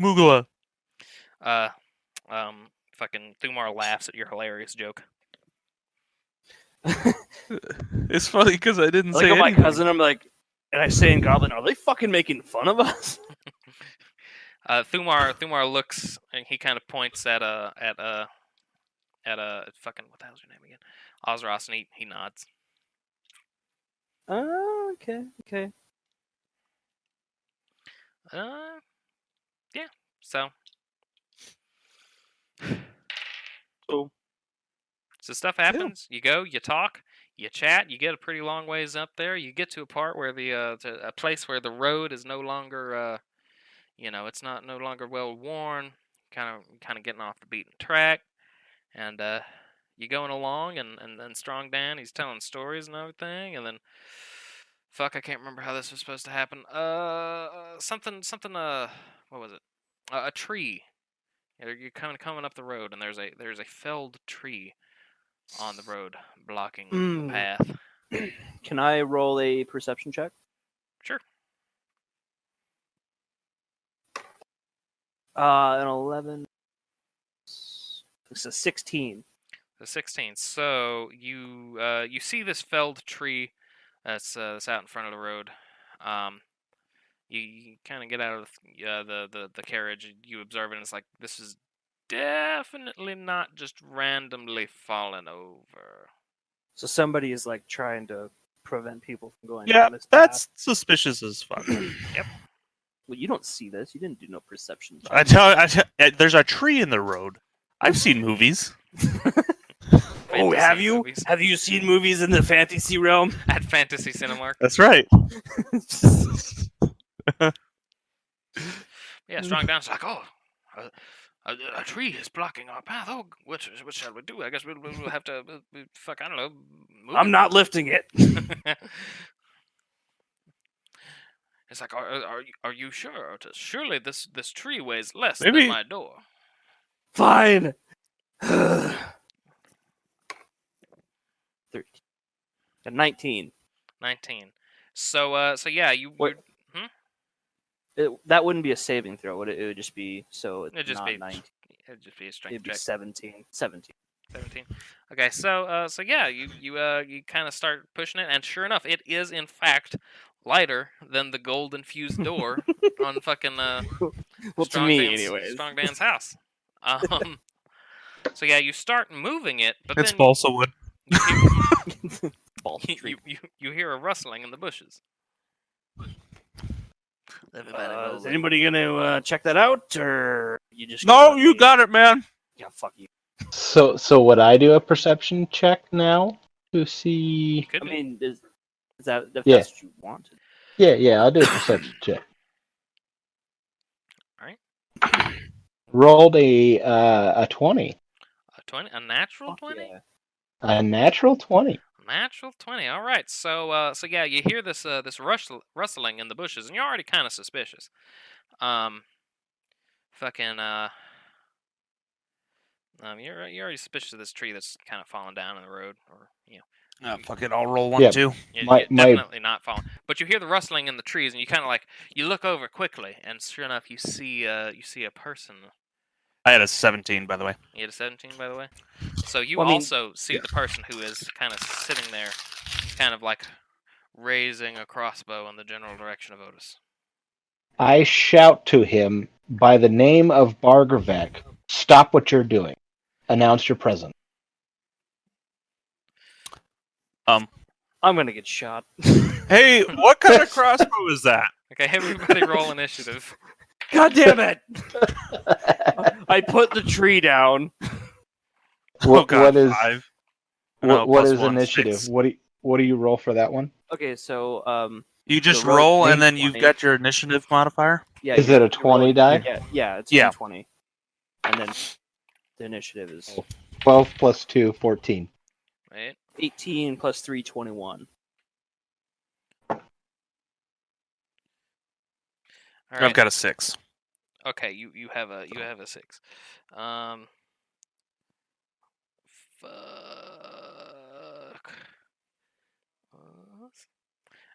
moogala. Fucking Thumar laughs at your hilarious joke. It's funny because I didn't say anything. My anything. cousin, I'm like, and I say in Goblin, are they fucking making fun of us? Thumar looks and he kind of points at fucking what the hell's your name again? Ozros, and he nods. Oh, okay. Yeah. So stuff happens. You go, you talk, you chat, you get a pretty long ways up there. You get to a part where a place where the road is no longer, it's no longer well worn. Kind of getting off the beaten track, and you going along, and then Strong Dan, he's telling stories and everything, and then fuck, I can't remember how this was supposed to happen. Something. What was it? A tree. You're kind of coming up the road, and there's a felled tree on the road blocking the path. Can I roll a perception check? Sure. An 11. It's a 16. The 16. So you see this felled tree that's out in front of the road. You kind of get out of the carriage. You observe it, and it's like, this is definitely not just randomly fallen over. So somebody is like trying to prevent people from going Yeah, down this that's path. suspicious as fuck. Yep. Well, you don't see this. You didn't do no perception check. I tell there's a tree in the road. I've seen movies. Oh, Fantasy have you? movies. Have you seen movies in the fantasy realm? At Fantasy Cinemark? That's right. Yeah, Strong Dan's like, oh, a tree is blocking our path. Oh, what shall we do? I guess we'll have to, fuck, I don't know. Move I'm it." not lifting it. It's like, are you sure? Surely this tree weighs less Maybe- than my door. Fine. 13. 19. 19. So yeah, What- That wouldn't be a saving throw, would it? It would just be so. It'd just not be 19. It'd just be a strength It'd be check. 17. 17. Okay, so yeah, you kind of start pushing it, and sure enough, it is in fact lighter than the gold infused door on fucking Well, to Strong me, Dan's, anyways. Strong Dan's house. So yeah, you start moving it, but It's then balsa wood. you baseball streak. you hear a rustling in the bushes. Everybody roll Is in. anybody gonna check that out, or you just? No, you got it, man. Yeah, fuck you. So would I do a perception check now to see? Could I be. mean, is that if Yeah. that's what you wanted? Yeah, I'll do a perception check. Alright. Rolled a 20, A 20, a natural Fuck 20. yeah. a natural 20. Natural 20. All right. So yeah, you hear this this rustling in the bushes, and you're already kind of suspicious. Fucking you're already suspicious of this tree that's kind of falling down in the road, or Fuck it, I'll roll one Yeah. too. My- definitely not falling. But you hear the rustling in the trees, and you kind of like you look over quickly, and sure enough, you see a person. I had a 17, by the way. You had a 17, by the way. So you Well, I mean- also see the person who is kind of sitting there, kind of like raising a crossbow in the general direction of Otis. I shout to him by the name of Bargravek, stop what you're doing. Announce your presence. I'm gonna get shot. Hey, what kind of crossbow is that? Okay, everybody roll initiative. God damn it! I put the tree down. What is 5. No, what plus is 1, initiative? 6. What do you roll for that one? Okay, so You just road roll, thing and then you've 20. got your initiative modifier. yeah, Is you- it a you 20 roll- die? Yeah, it's Yeah. 20, and then the initiative is 12 plus 2, 14. Right? 18 plus 3, 21. All I've right. got a 6. Okay, you have a 6. Fuck.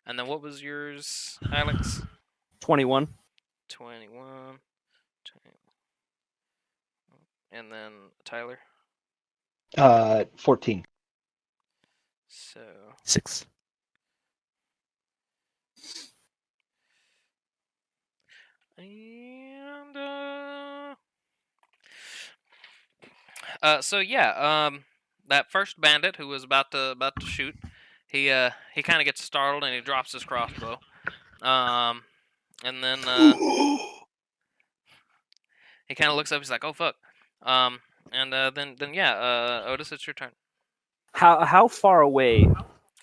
And then what was yours, Alex? 21. 21. And then Tyler. 14. So 6. and so yeah, that first bandit who was about to shoot, he kind of gets startled and he drops his crossbow. And then he kind of looks up. He's like, "Oh fuck!" And then yeah, Otis, it's your turn. How far away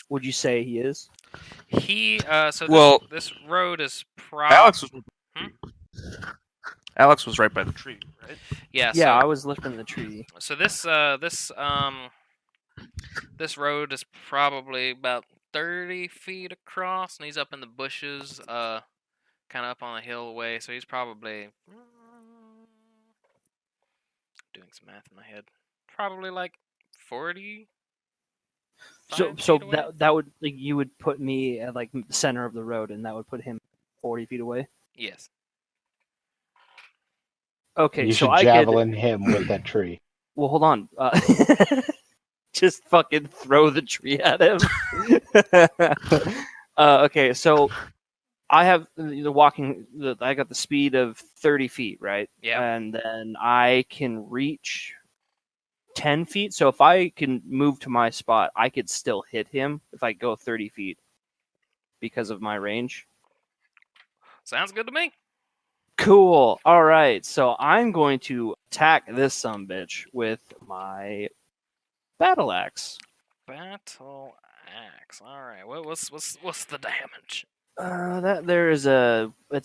would you say he is? He so Well- this road is Alex was. Hmm? Alex was right by the tree, right? yeah Yeah, I so, was lifting the tree. so this road is probably about 30 feet across, and he's up in the bushes, kind of up on a hill away. So he's probably doing some math in my head. Probably like 40. So 5 so feet away? that would like you would put me at like the center of the road, and that would put him 40 feet away. Yes. Okay, You so should I could. javelin him with that tree. Well, hold on. Just fucking throw the tree at him. Okay, so I have the walking. I got the speed of 30 feet, right? Yeah. And then I can reach 10 feet. So if I can move to my spot, I could still hit him if I go 30 feet because of my range. Sounds good to me. Cool. All right. So I'm going to attack this sumbitch with my battle axe. Battle axe. All right. What's the damage? It's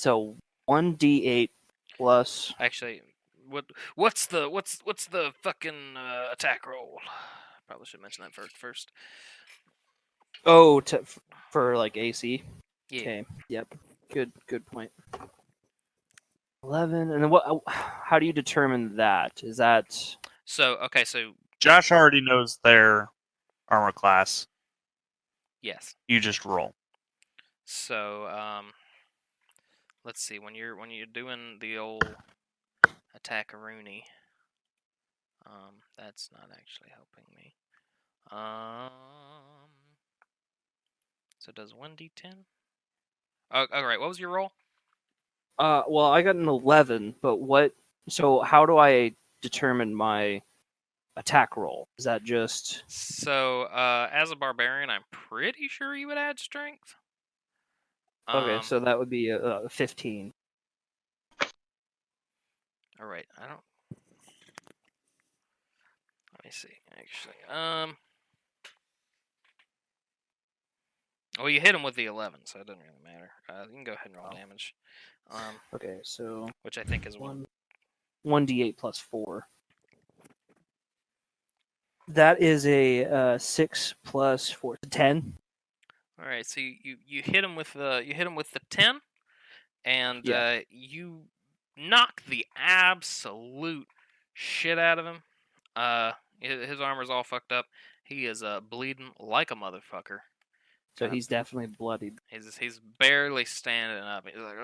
a 1d8 plus. Actually, what's the fucking attack roll? Probably should mention that first. Oh, for like AC. Yeah. Okay. Yep. Good point. 11, and then what? How do you determine that? Is that So okay. So Josh already knows their armor class. yes. You just roll. So let's see. When you're doing the old attack-a-rooney, that's not actually helping me. So it does 1d10. Oh, all right. What was your roll? well, I got an 11, but what? So how do I determine my attack roll? Is that just So, as a barbarian, I'm pretty sure you would add strength. okay? So that would be a 15. All right, I don't. Let me see. Actually, well, you hit him with the 11, so it doesn't really matter. You can go ahead and roll damage. Okay, so Which I think is one. 1d8 plus 4. That is a 6 plus 4, 10. All right, so you hit him with the 10, and Yeah. you knock the absolute shit out of him. His armor's all fucked up. He is bleeding like a motherfucker. So he's definitely bloodied. He's barely standing up. He's like,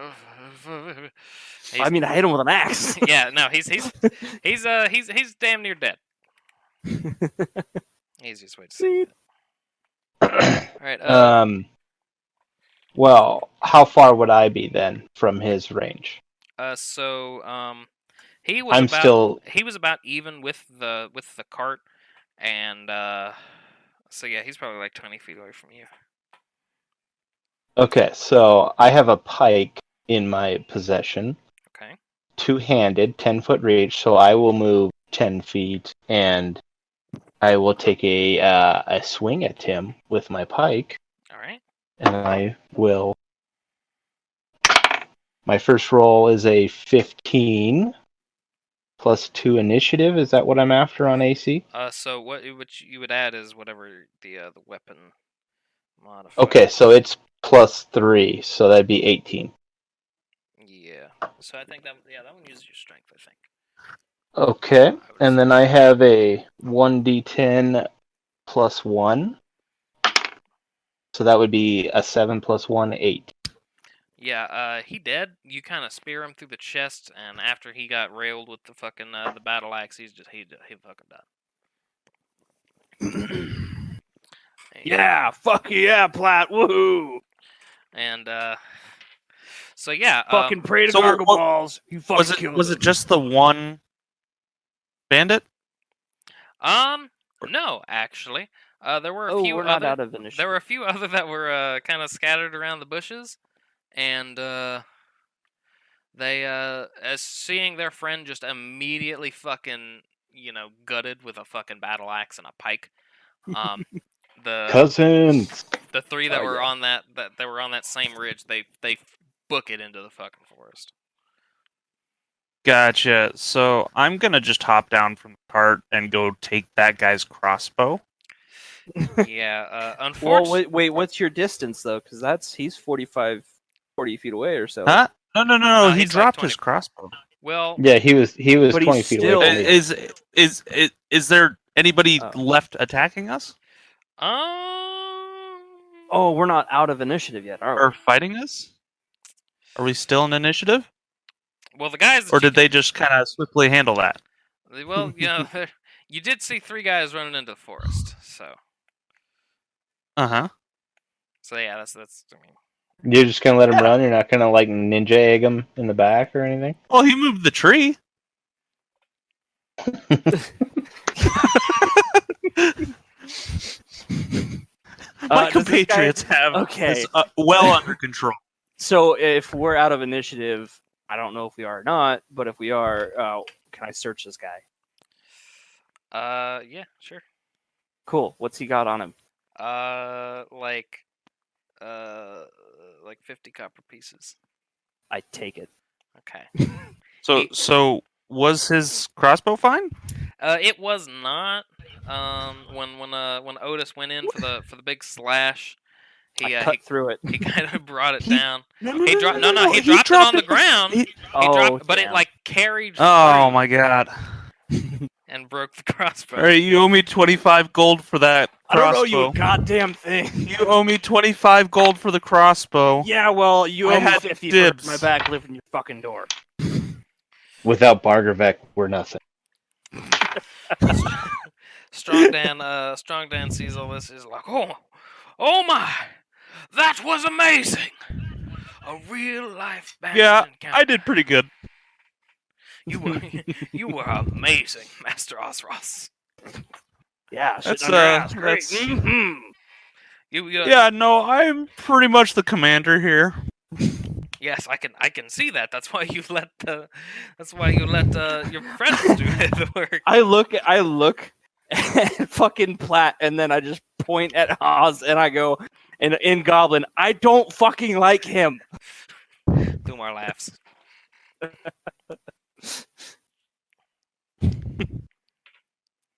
oh. I mean, I hit him with an axe. Yeah, no, he's damn near dead. Easiest way to say it. All right. Well, how far would I be then from his range? So he was he was about even with the cart, and so yeah, he's probably like 20 feet away from you. Okay, so I have a pike in my possession. Okay. Two-handed, 10-foot reach, so I will move 10 feet, and I will take a swing at him with my pike. All right. And I will. My first roll is a 15 plus 2 initiative. Is that what I'm after on AC? So what you would add is whatever the weapon modifier. Okay, so it's plus 3, so that'd be 18. Yeah. So I think that one uses your strength, I think. Okay, and then I have a 1d10 plus 1. So that would be a 7 plus 1, 8. Yeah, he dead. You kind of spear him through the chest, and after he got railed with the fucking the battle axe, he fucking died. Yeah, fuck yeah, Platt, woohoo! And so yeah, Fucking pray to so gargle what- balls. You fucking killed Was him. it just the one bandit? no, actually, there were a Oh, few we're not other, out of initiative. there were a few other that were kind of scattered around the bushes, and they as seeing their friend just immediately fucking gutted with a fucking battle axe and a pike. The Cousins! the three that Oh, were yeah. on that were on that same ridge, they book it into the fucking forest. Gotcha. So I'm gonna just hop down from the cart and go take that guy's crossbow. Yeah, Well, unfortunately, wait, what's your distance though? Because he's 40 feet away or so. Huh? No. No, He he's like dropped 20. his crossbow. well, Yeah, he was But 20 he's feet still- away from me. Is there anybody Oh. left attacking us Oh, we're not out of initiative yet, are we? or fighting us? Are we still in initiative, well, the guys that or did they just kind of swiftly handle that? well, you did see 3 guys running into the forest, so Uh-huh. yeah, that's I mean, You're just gonna let him run? You're not gonna like ninja egg him in the back or anything? Well, he moved the tree. My Does this guy- compatriots have Okay. this well under control. So if we're out of initiative, I don't know if we are or not, but if we are, can I search this guy? yeah, sure. Cool. What's he got on him? Like 50 copper pieces. I take it. Okay. So was his crossbow fine? It was not. When Otis went in for the big slash, he I cut through it. he kind of brought it He- down. No, He dropped he dropped it on the ground. He Oh, dropped, but it damn. like carried Oh free my god! and broke the crossbow. All right, you owe me 25 gold for that I don't crossbow. know you a goddamn thing. You owe me 25 gold for the crossbow. Yeah, well, you I owe me had 50 dibs. for my back living your fucking door. Without Bargervek, we're nothing. Strong Dan sees all this. He's like, oh my, that was amazing. A real life bandit Yeah, encounter. I did pretty good. You were amazing, Master Osros. Yeah, That's, shit on your ass. Great. that's- Mhm. Yeah, no, I'm pretty much the commander here. Yes, I can see that. That's why you let your friends do the work. I look at fucking Platt, and then I just point at Oz, and I go, in Goblin, I don't fucking like him. Thumar laughs.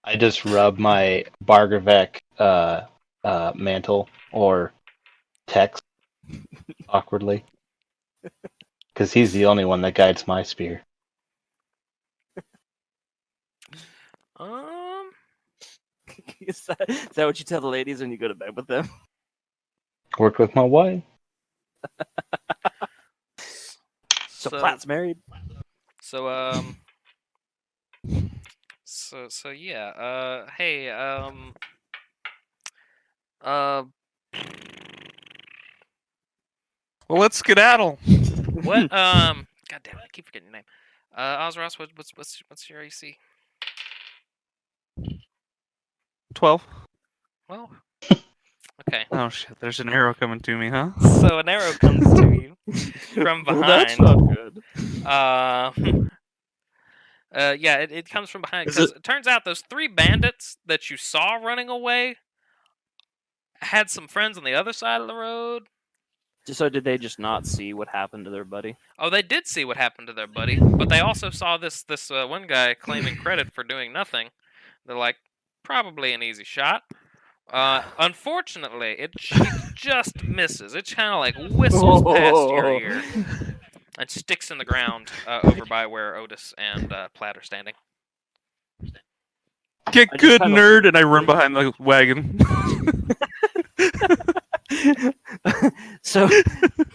I just rub my Bargravek mantle or text awkwardly. Because he's the only one that guides my spear. Is that what you tell the ladies when you go to bed with them? Worked with my wife. So Platt's married. So yeah. Hey. Well, let's skedaddle. What? God damn it! I keep forgetting your name. Ozros, what's your AC? 12. Well, okay. Oh shit! There's an arrow coming to me, huh? So an arrow comes to you from Well, behind. that's not good. Yeah, it comes from behind Is because it turns out those 3 bandits that you saw running away had some friends on the other side of the road. So did they just not see what happened to their buddy? Oh, they did see what happened to their buddy, but they also saw this one guy claiming credit for doing nothing. They're like, probably an easy shot. Unfortunately, it just misses. It kind of like whistles past your ear and sticks in the ground over by where Otis and Platt are standing. Get I just good, kinda- nerd, and I run behind the wagon. So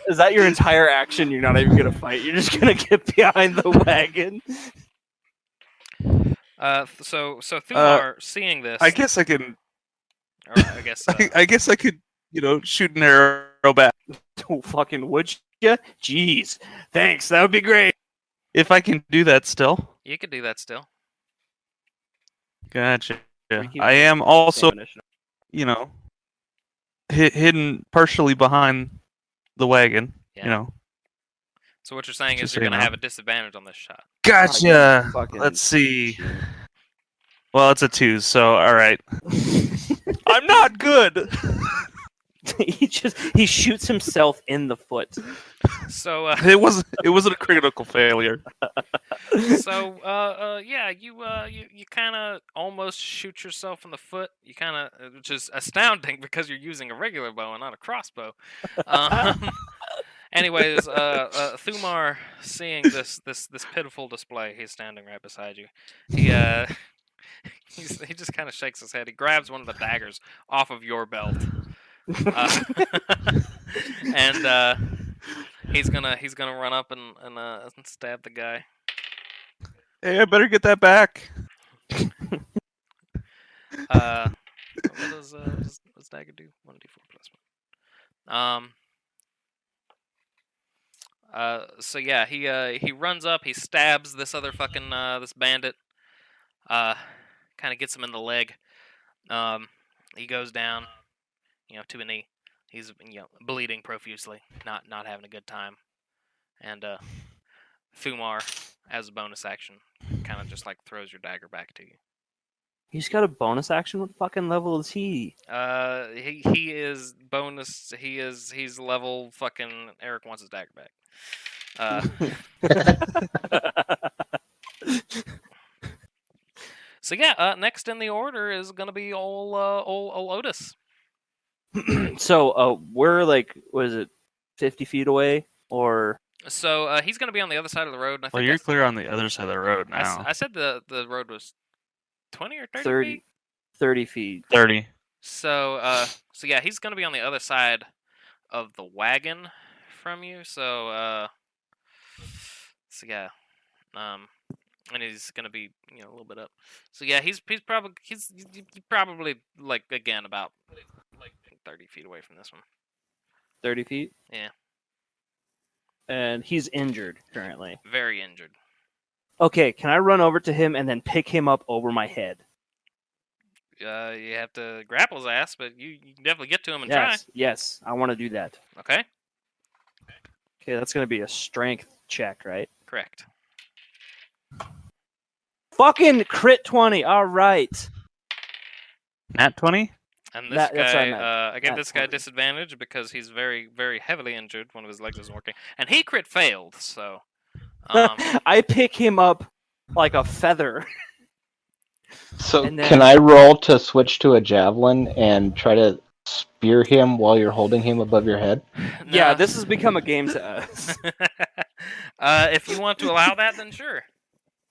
is that your entire action? You're not even gonna fight. You're just gonna get behind the wagon. So Thumar, seeing this, I guess I can. or I guess I guess I could, shoot an arrow back Oh, fucking would you? Jeez, thanks. That would be great. if I can do that still. you could do that still. Gotcha. We keep I am also, Spanish. hidden partially behind the wagon. Yeah. So what you're saying Just is you're so you gonna know. have a disadvantage on this shot. Gotcha. Fucking- Let's see. Well, it's a 2, so all right. I'm not good. he shoots himself in the foot. So It wasn't a critical failure. yeah, you kind of almost shoot yourself in the foot. You kind of, which is astounding because you're using a regular bow and not a crossbow. Anyways, Thumar, seeing this pitiful display, he's standing right beside you. He just kind of shakes his head. He grabs one of the daggers off of your belt, and he's gonna run up and stab the guy. Hey, I better get that back. What does dagger do? 1d4 plus 1. So yeah, he runs up, he stabs this other fucking this bandit, kind of gets him in the leg. He goes down, to a knee. He's bleeding profusely, not having a good time. And Thumar, as a bonus action, kind of just like throws your dagger back to you. He's got a bonus action. What fucking level is he? He is bonus. He's level fucking. Eric wants his dagger back. So yeah, next in the order is gonna be old Otis. So we're like, what is it, 50 feet away, or So he's gonna be on the other side of the road. And I Well, think you're that's- clear on the other side of the road I now. said the road was 20 or 30 30, feet. 30 feet? 30. So yeah, he's gonna be on the other side of the wagon from you. So yeah, and he's gonna be a little bit up. So yeah, he's probably like again about like 30 feet away from this one. 30 feet? Yeah. And he's injured currently. Very injured. Okay, can I run over to him and then pick him up over my head? You have to grapple his ass, but you can definitely get to him and try. Yes, I want to do that. Okay, Okay, that's gonna be a strength check, right? correct. Fucking crit 20. All right. Nat 20? And this That's what I guy, meant. I gave Nat this guy 20. disadvantage because he's very, very heavily injured. One of his legs isn't working, and he crit failed. So, I pick him up like a feather. So And then- can I roll to switch to a javelin and try to spear him while you're holding him above your head? Yeah, no. this has become a game to us. If you want to allow that, then sure.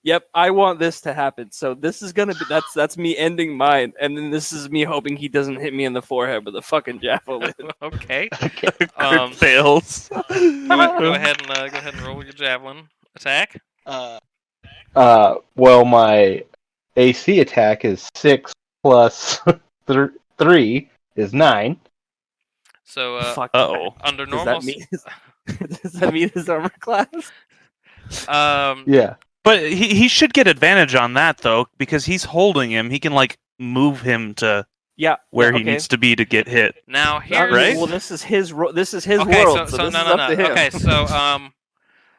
Yep, I want this to happen. So this is gonna be that's me ending mine, and then this is me hoping he doesn't hit me in the forehead with a fucking javelin. Okay. Okay. Um, Crit fails. go ahead and roll your javelin attack. Well, my AC attack is 6 plus 3 is 9. So, Fuck. Uh-oh. under Does normal, that mean does that mean his armor class? Yeah. But he should get advantage on that, though, because he's holding him. He can, like, move him to Yeah, where yeah, he okay. needs to be to get hit. now Not here's right? Well, this is his this is his okay. world, So so this no, is no, up no. to him. Okay,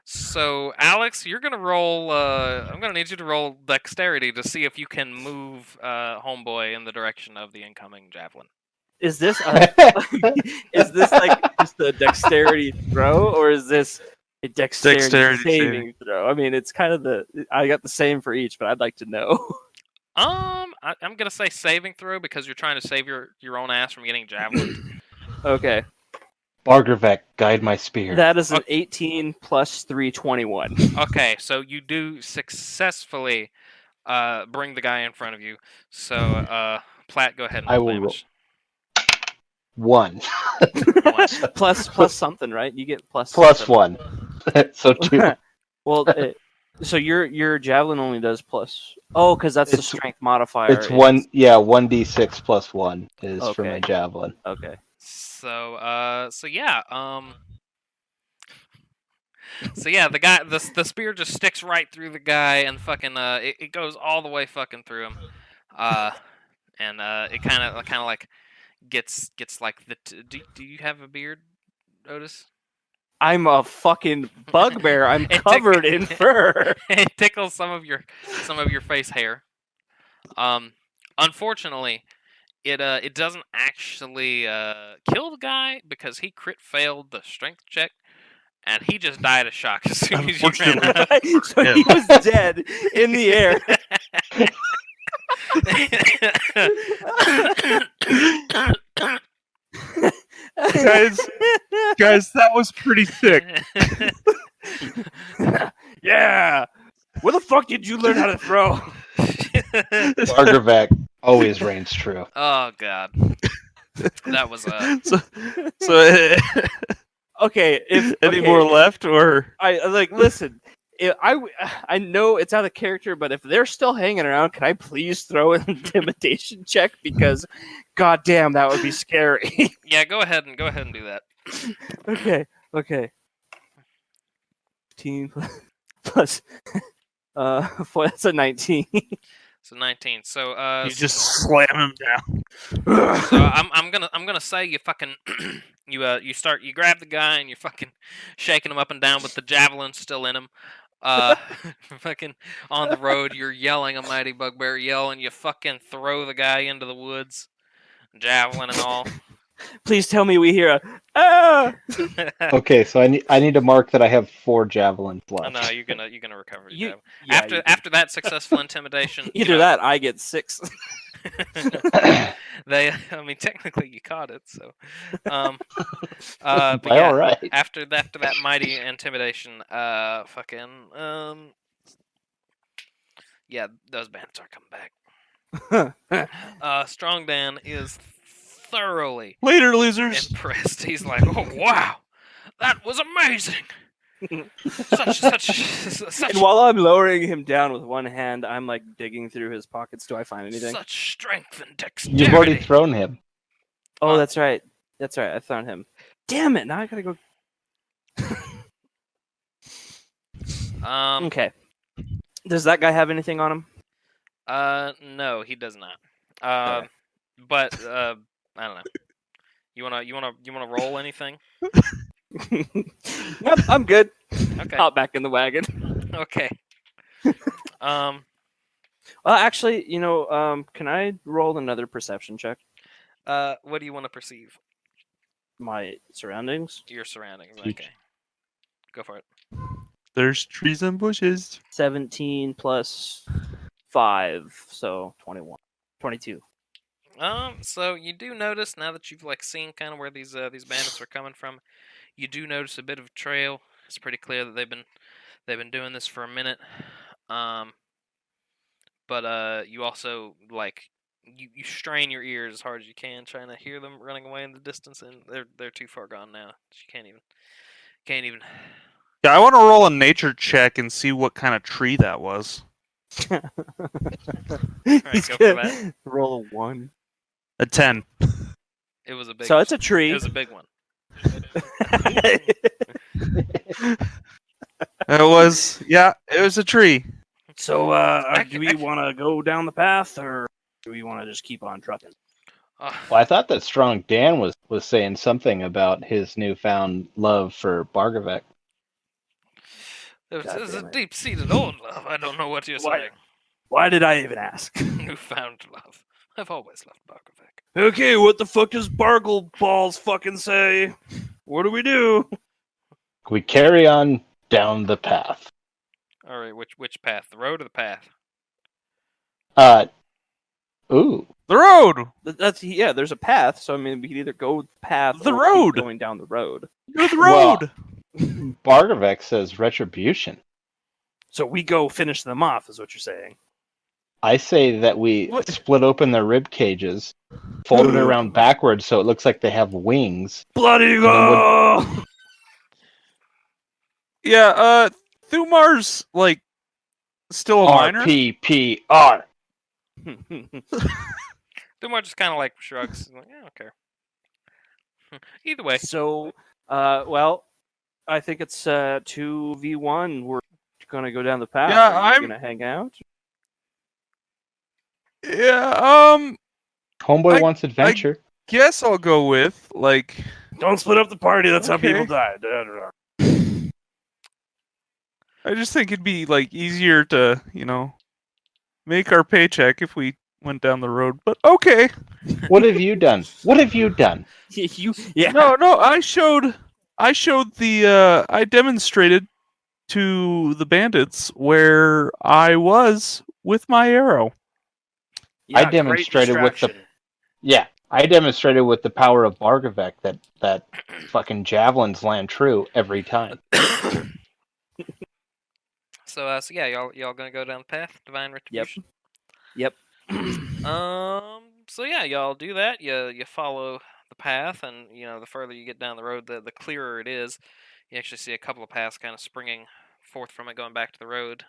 so Alex, you're gonna roll. I'm gonna need you to roll dexterity to see if you can move homeboy in the direction of the incoming javelin. Is this is this like just a dexterity throw, or is this a dexterity, Dexterity saving throw? I mean, it's kind of I got the same for each, but I'd like to know. I'm gonna say saving throw because you're trying to save your own ass from getting javelined. Okay, Bargravek, guide my spear. that is an 18 plus 3, 21. Okay, so you do successfully bring the guy in front of you. So Platt, go ahead and I roll will damage. 1. plus something, right? You get plus Plus something. 1. So 2. Well, so your javelin only does plus. Oh, because that's the It's- strength modifier. It's 1d6 plus 1 is for Okay. my javelin. Okay. So yeah, so yeah, the spear just sticks right through the guy and fucking it goes all the way fucking through him, and it kind of like gets like do you have a beard, Otis? I'm a fucking bugbear. I'm It covered in fur. It tickles some of your face hair. Unfortunately, it doesn't actually kill the guy because he crit failed the strength check, and he just died of shock as soon as you ran out. So he was dead in the air. Guys, that was pretty thick. Yeah. Where the fuck did you learn how to throw? Bargravek always reigns true. Oh god, that was So Okay, if any okay, more left, or I like listen. I know it's out of character, but if they're still hanging around, can I please throw an intimidation check? Because, goddamn, that would be scary. yeah. Go ahead and do that. Okay. 15 plus 4, that's a 19. So 19. So you just slam him down. So I'm gonna say you fucking you grab the guy and you're fucking shaking him up and down with the javelin still in him. Fucking on the road, you're yelling a mighty bugbear yell, and you fucking throw the guy into the woods, javelin and all. Please tell me we hear a ah. Okay, so I need to mark that I have 4 javelins left. No, you're gonna recover your javelin. Yeah, After that successful intimidation, you either know, that, I get 6. I mean, technically you caught it, so. But All yeah, right. after that mighty intimidation, yeah, those bandits are coming back. Strong Dan is thoroughly Later, losers. impressed. He's like, "Oh wow, that was amazing! Such And while I'm lowering him down with one hand, I'm like digging through his pockets. Do I find anything? such strength and dexterity." You've already thrown him. Oh, that's right. That's right. I found him. Damn it! Now I gotta go. Okay. Does that guy have anything on him? No, he does not. But I don't know. You wanna roll anything? Yep, I'm good. Okay. Hop back in the wagon. Okay. Well, actually, can I roll another perception check? What do you want to perceive? My surroundings. Your surroundings. Huge. Okay. Go for it. There's trees and bushes. 17 plus 5, so 21. 22. So you do notice now that you've seen kind of where these bandits are coming from, you do notice a bit of a trail. It's pretty clear that they've been doing this for a minute. But you also you strain your ears as hard as you can, trying to hear them running away in the distance, and they're too far gone now. You can't even. Yeah, I want to roll a nature check and see what kind of tree that was. He's go for that. Roll a 1. A 10. It was a big. So it's a tree. It was a big one. It was a tree. So, do we Actually- want to go down the path, or do we want to just keep on trucking? Uh, Well, I thought that Strong Dan was saying something about his newfound love for Bargovec. There's God a damn it. deep-seated old love. I don't know what you're Why- saying. Why did I even ask? Newfound love. I've always loved Barkovec. Okay, what the fuck does Bargle Balls fucking say? What do we do? We carry on down the path. All right, which path? The road or the path? Ooh, The road. That's there's a path, so I mean we could either go the path The or road. keep going down the road. Go the Well- road. Bargovec says retribution. So we go finish them off, is what you're saying. I say that we What? split open their rib cages, fold it around backwards so it looks like they have wings. Bloody go! Yeah, Thumar's still a minor. RPPR. Dumar just kind of shrugs. He's like, yeah, I don't care. Either way, So, well, I think it's 2v1. We're gonna go down the path. Yeah, Are you I'm- gonna hang out. Yeah, Homeboy I- wants adventure. guess I'll go with Don't split up the party. That's how Okay. people die. I just think it'd be easier to, make our paycheck if we went down the road. But okay. What have you done? What have you done? Yeah. No, I showed I demonstrated to the bandits where I was with my arrow. Yeah, I great demonstrated with the- distraction. Yeah, I demonstrated with the power of Bargovec that fucking javelins land true every time. so yeah, y'all gonna go down the path, divine retribution. Yep. So yeah, y'all do that. You follow the path, and the further you get down the road, the clearer it is. You actually see a couple of paths kind of springing forth from it, going back to the road.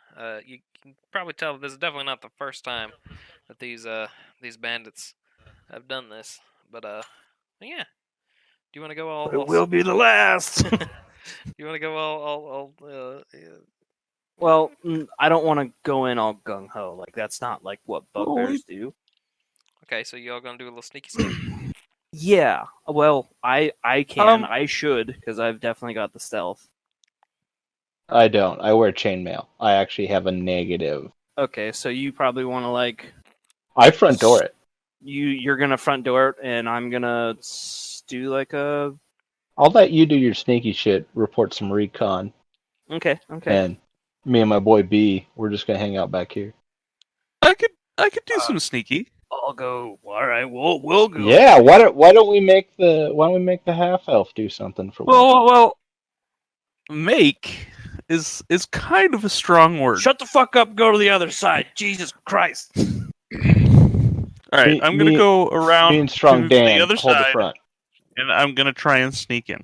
You can probably tell that this is definitely not the first time that these bandits have done this. But yeah. Do you want to go all? It will be the last. You want to go all Well, I don't want to go in all gung ho. That's not what bugbears do. Okay, so you all gonna do a little sneaky step. Yeah. Well, I can. Um, I should because I've definitely got the stealth. I don't. I wear chainmail. I actually have a negative. Okay, so you probably want to I front door it. you're gonna front door it, and I'm gonna do a. I'll let you do your sneaky shit, report some recon, Okay. and me and my boy B, we're just gonna hang out back here. I could do some sneaky. I'll go. All right, we'll go. Yeah, why don't we make the half elf do something for once? Well, make is kind of a strong word. Shut the fuck up. Go to the other side. Jesus Christ. All right, Me- I'm gonna me- go around Me and Strong to Dan the other hold the side, front. and I'm gonna try and sneak in.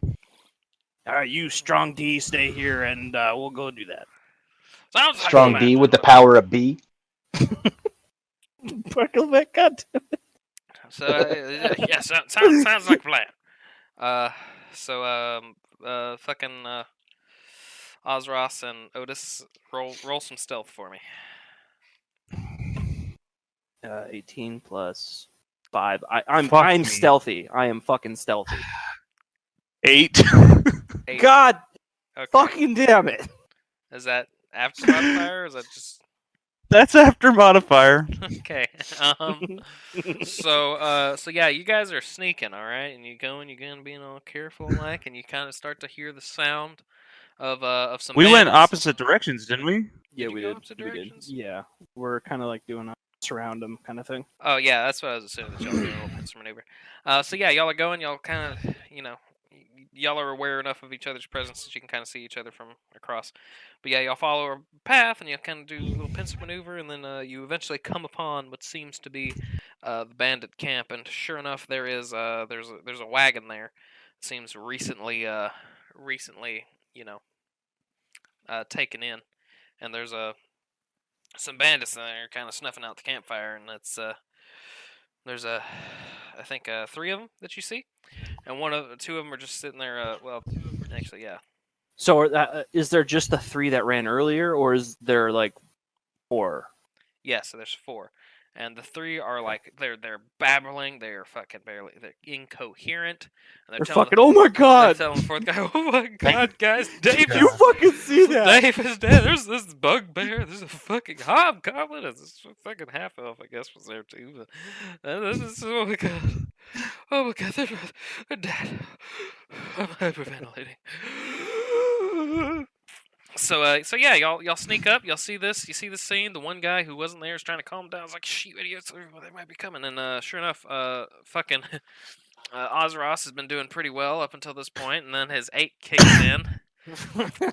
All right, you strong D, stay here, and we'll go do that. Sounds like a Strong plan. D with the power of B. Barkleback, God. So yeah, sounds like a plan. Fucking Ozros and Otis roll some stealth for me. 18 plus 5. I'm Fuck me. stealthy. I am fucking stealthy. 8. 8. God Okay. fucking damn it. Is that after modifier, or is that just That's after modifier. okay? So yeah, you guys are sneaking, all right, and you going being all careful, like, and you kind of start to hear the sound of some. We went bandits. opposite directions, didn't we? Yeah, you we go did. opposite We did. directions? Yeah, we're kind of like doing a surround them kind of thing. Oh yeah, that's what I was assuming that y'all were doing a little pincer maneuver. So yeah, y'all are going. Y'all kind of, y'all are aware enough of each other's presence that you can kind of see each other from across. But yeah, y'all follow a path and you kind of do a little pincer maneuver, and then you eventually come upon what seems to be the bandit camp. And sure enough, there's a wagon there. It seems recently taken in, and there's some bandits in there kind of snuffing out the campfire, and there's I think 3 of them that you see, and 2 of them are just sitting there. Well, actually, yeah. So is there just the 3 that ran earlier, or is there like 4? Yeah, so there's 4, and the 3 are like they're babbling, they're fucking they're incoherent, and They're fucking. Oh my god! They're telling the 4th guy, "Oh my god, guys, Dave, You fucking see that? Dave is dead. There's this bugbear. There's a fucking hobgoblin. There's this fucking half elf, I guess, was there too. But this is oh my god, they're dead. I'm hyperventilating." So yeah, y'all sneak up. Y'all see this. You see the scene. The one guy who wasn't there is trying to calm down. He's like, "Shit, idiots! They might be coming." And sure enough, fucking Ozros has been doing pretty well up until this point, and then his 8 kicks in,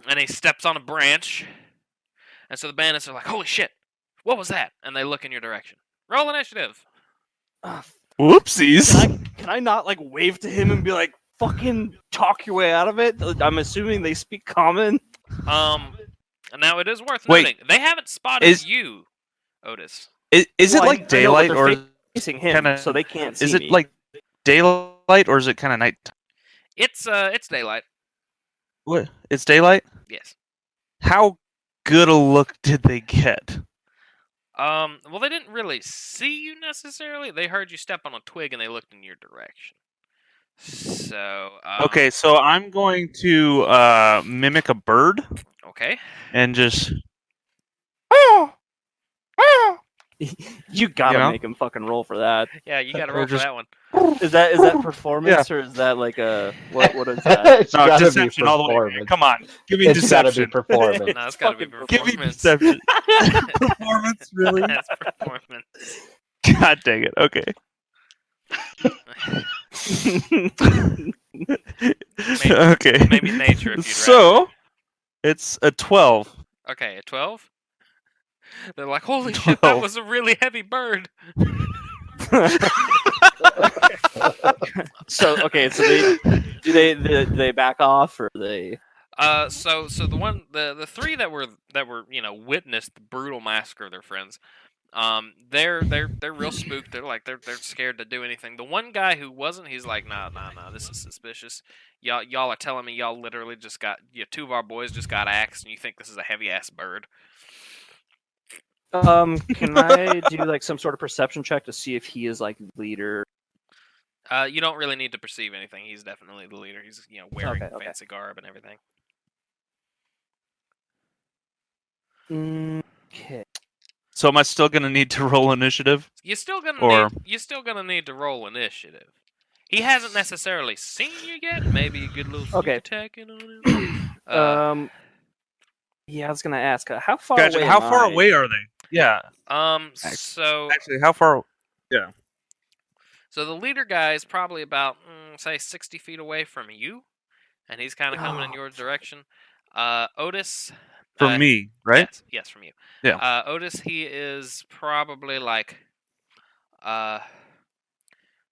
and he steps on a branch, and so the bandits are like, "Holy shit, what was that?" And they look in your direction. Roll initiative. Whoopsies. Can I not like wave to him and be like, "Fucking talk your way out of it"? I'm assuming they speak common. Now it is worth Wait, noting they haven't spotted you, Otis. Is it like daylight or facing him, kinda- so they can't see is it me. like daylight or is it kind of night? It's daylight. What? It's daylight? Yes. How good a look did they get? Well, they didn't really see you necessarily. They heard you step on a twig and they looked in your direction. So. Okay, so I'm going to mimic a bird Okay. and just. You gotta You know? make him fucking roll for that. Yeah, you got to Or roll for just- that one. Is that performance or is that like a what is that? It's No, gotta be deception all the way. performance. Come on, give me It's gotta be deception. performance. No, it's got to be fucking- Give me performance. deception. Performance, really? That's performance. God dang it. Okay. Okay. Maybe nature if you'd So, it's a 12. Okay, a 12? They're like, holy shit, that 12. was a really heavy bird. So do they back off or they? So the 3 that were witnessed the brutal massacre of their friends, they're real spooked. They're scared to do anything. The one guy who wasn't, he's like, nah, this is suspicious. Y'all are telling me y'all literally just got 2 of our boys just got axed, and you think this is a heavy ass bird? Can I do like some sort of perception check to see if he is like leader? You don't really need to perceive anything. He's definitely the leader. He's wearing Okay. fancy garb and everything. Okay. So, am I still going to need to roll initiative? You're still gonna Or- need to roll initiative. He hasn't necessarily seen you yet. Maybe a good little sneak Okay. attack in on him. Yeah, I was gonna ask how far Gotcha. away. How am far I? away are they? Yeah. So Actually, how far? so the leader guy is probably about say 60 feet away from you, and he's kind of coming in Oh, your direction. Otis. From me, right? Yes, from you. Yeah. Otis, he is probably like,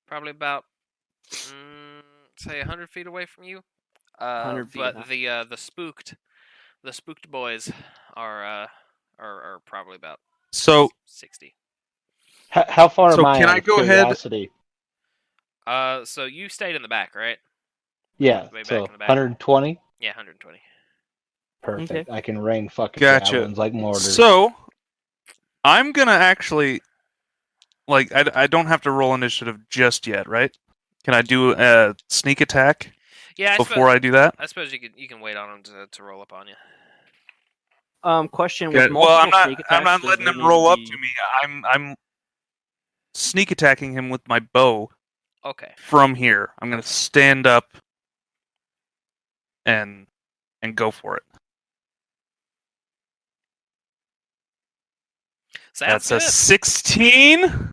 probably about, say 100 feet away from you. 100 feet, But huh? the spooked boys are probably about So, 60. How far So am I? can out I of go ahead- curiosity? So you stayed in the back, right? Yeah, Way back so in the back. 120. Yeah, 120. Perfect. Okay. I can rain fucking Gotcha. javelins like mortars. so I'm gonna actually like I don't have to roll initiative just yet, right? Can I do a sneak attack Yeah, before I do that? I suppose you can wait on him to roll up on you. Question with Okay. multiple Well, I'm not. sneak attacks. I'm not does letting there him need to roll up be- to me. I'm sneak attacking him with my bow Okay. from here. I'm gonna stand up and go for it. Sounds That's a good. 16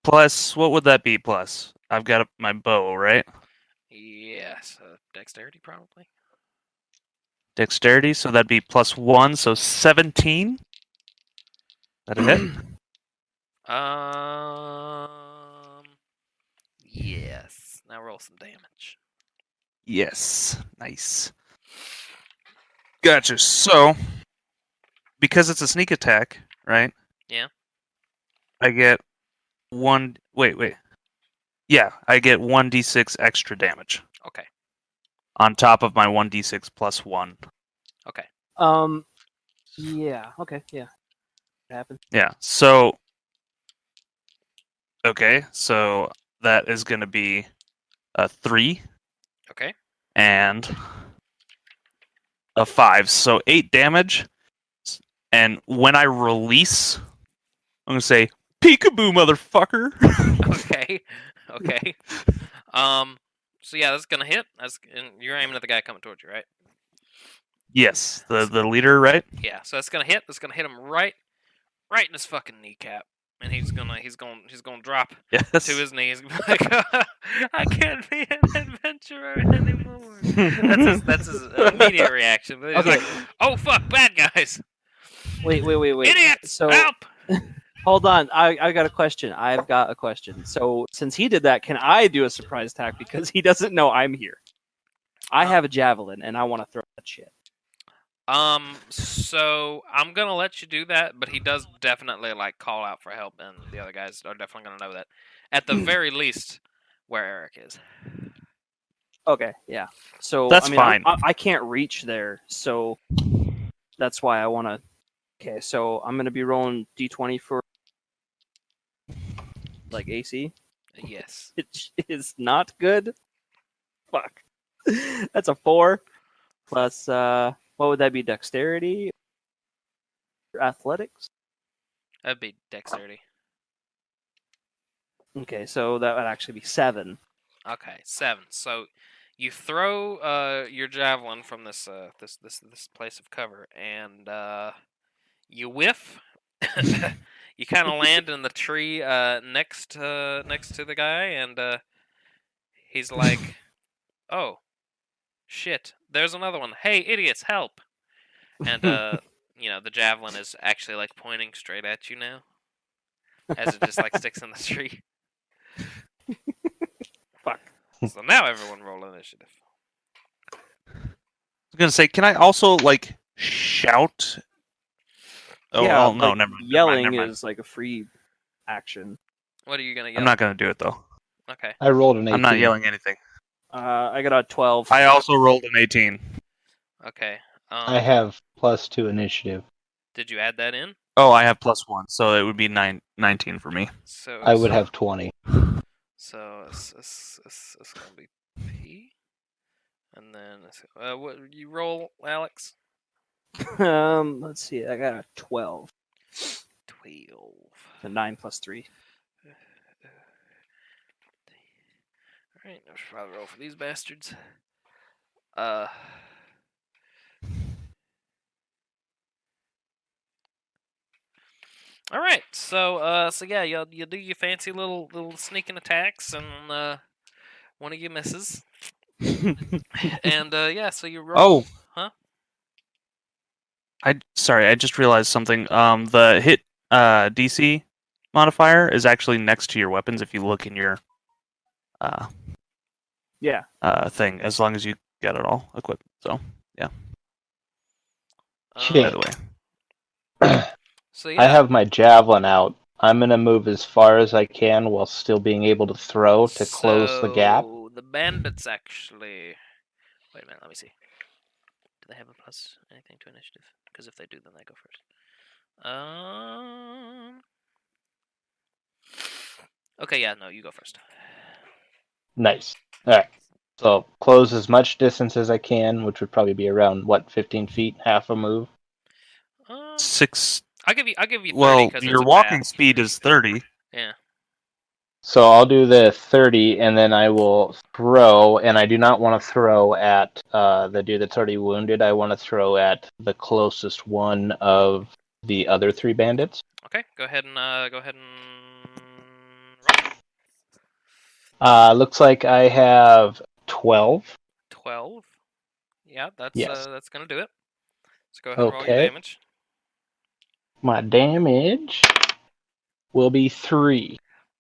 plus. What would that be? Plus, I've got my bow, right? Yes, dexterity probably. Dexterity, so that'd be +1, so 17. That a hit? Yes. Now roll some damage. Yes. Nice. Gotcha. So, because it's a sneak attack, right? Yeah. I get one. Wait. Yeah, I get 1d6 extra damage Okay. on top of my 1d6 plus 1. Okay. Yeah. Okay. Yeah. It happened. Yeah. So, okay. So that is going to be a 3 Okay. and a 5. So 8 damage. And when I release, I'm going to say, peekaboo, motherfucker. Okay. Okay. So yeah, that's gonna hit. And you're aiming at the guy coming towards you, right? Yes, the leader, right? Yeah. So that's gonna hit. That's gonna hit him right in his fucking kneecap, and he's gonna drop Yes. to his knees. Like, I can't be an adventurer anymore. That's his immediate reaction. But he's Okay. like, oh fuck, bad guys, Wait. idiots, So help! hold on. I got a question. I've got a question. So since he did that, can I do a surprise attack because he doesn't know I'm here? I have a javelin and I want to throw that shit. So I'm gonna let you do that, but he does definitely like call out for help, and the other guys are definitely gonna know that. At the very least, where Eric is. Okay. Yeah. So That's I mean, fine. I can't reach there, so that's why I want to. Okay. So I'm gonna be rolling d20 for like AC. Yes. It is not good. Fuck. That's a 4 plus what would that be? Dexterity, or athletics. That'd be dexterity. Okay, so that would actually be 7. Okay, 7. So you throw your javelin from this this place of cover, and you whiff. You kind of land in the tree next to the guy, and he's like, "Oh, shit! There's another one. Hey, idiots, help!" And the javelin is actually like pointing straight at you now, as it just like sticks in the tree. Fuck. So now everyone roll initiative. I was gonna say, can I also like shout? Oh, yeah, well, no, like, never mind. Yelling never mind. is like a free action. What are you gonna yell? I'm not gonna do it though. Okay. I rolled an 18. I'm not yelling anything. I got a 12. I also rolled an 18. Okay. I have +2 initiative. Did you add that in? Oh, I have +1, so it would be 19 for me. So I would have 20. So it's gonna be P, and then what you roll, Alex? Let's see. I got a 12. 12. So 9 plus 3. All right, I should probably roll for these bastards. All right, so yeah, you do your fancy little sneaking attacks, and one of you misses, and yeah, so you roll. Oh, Huh? Sorry, I just realized something. The hit DC modifier is actually next to your weapons if you look in your Yeah. thing, as long as you get it all equipped. So, Shit. by the way. So yeah, I have my javelin out. I'm gonna move as far as I can while still being able to throw to close the gap. So the bandits actually. Wait a minute, let me see. Do they have a plus anything to initiative? Because if they do, then they go first. Okay, yeah, no, you go first. Nice. All right. So close as much distance as I can, which would probably be around what, 15 feet, half a move. 6. I'll give you 30 Well, because your it's a walking path. speed is 30. Yeah. So I'll do the 30, and then I will throw. And I do not want to throw at the dude that's already wounded. I want to throw at the closest one of the other 3 bandits. Okay, go ahead and roll. Looks like I have 12. 12. Yeah, Yes. that's gonna do it. So go ahead and roll your Okay. damage. My damage will be 3.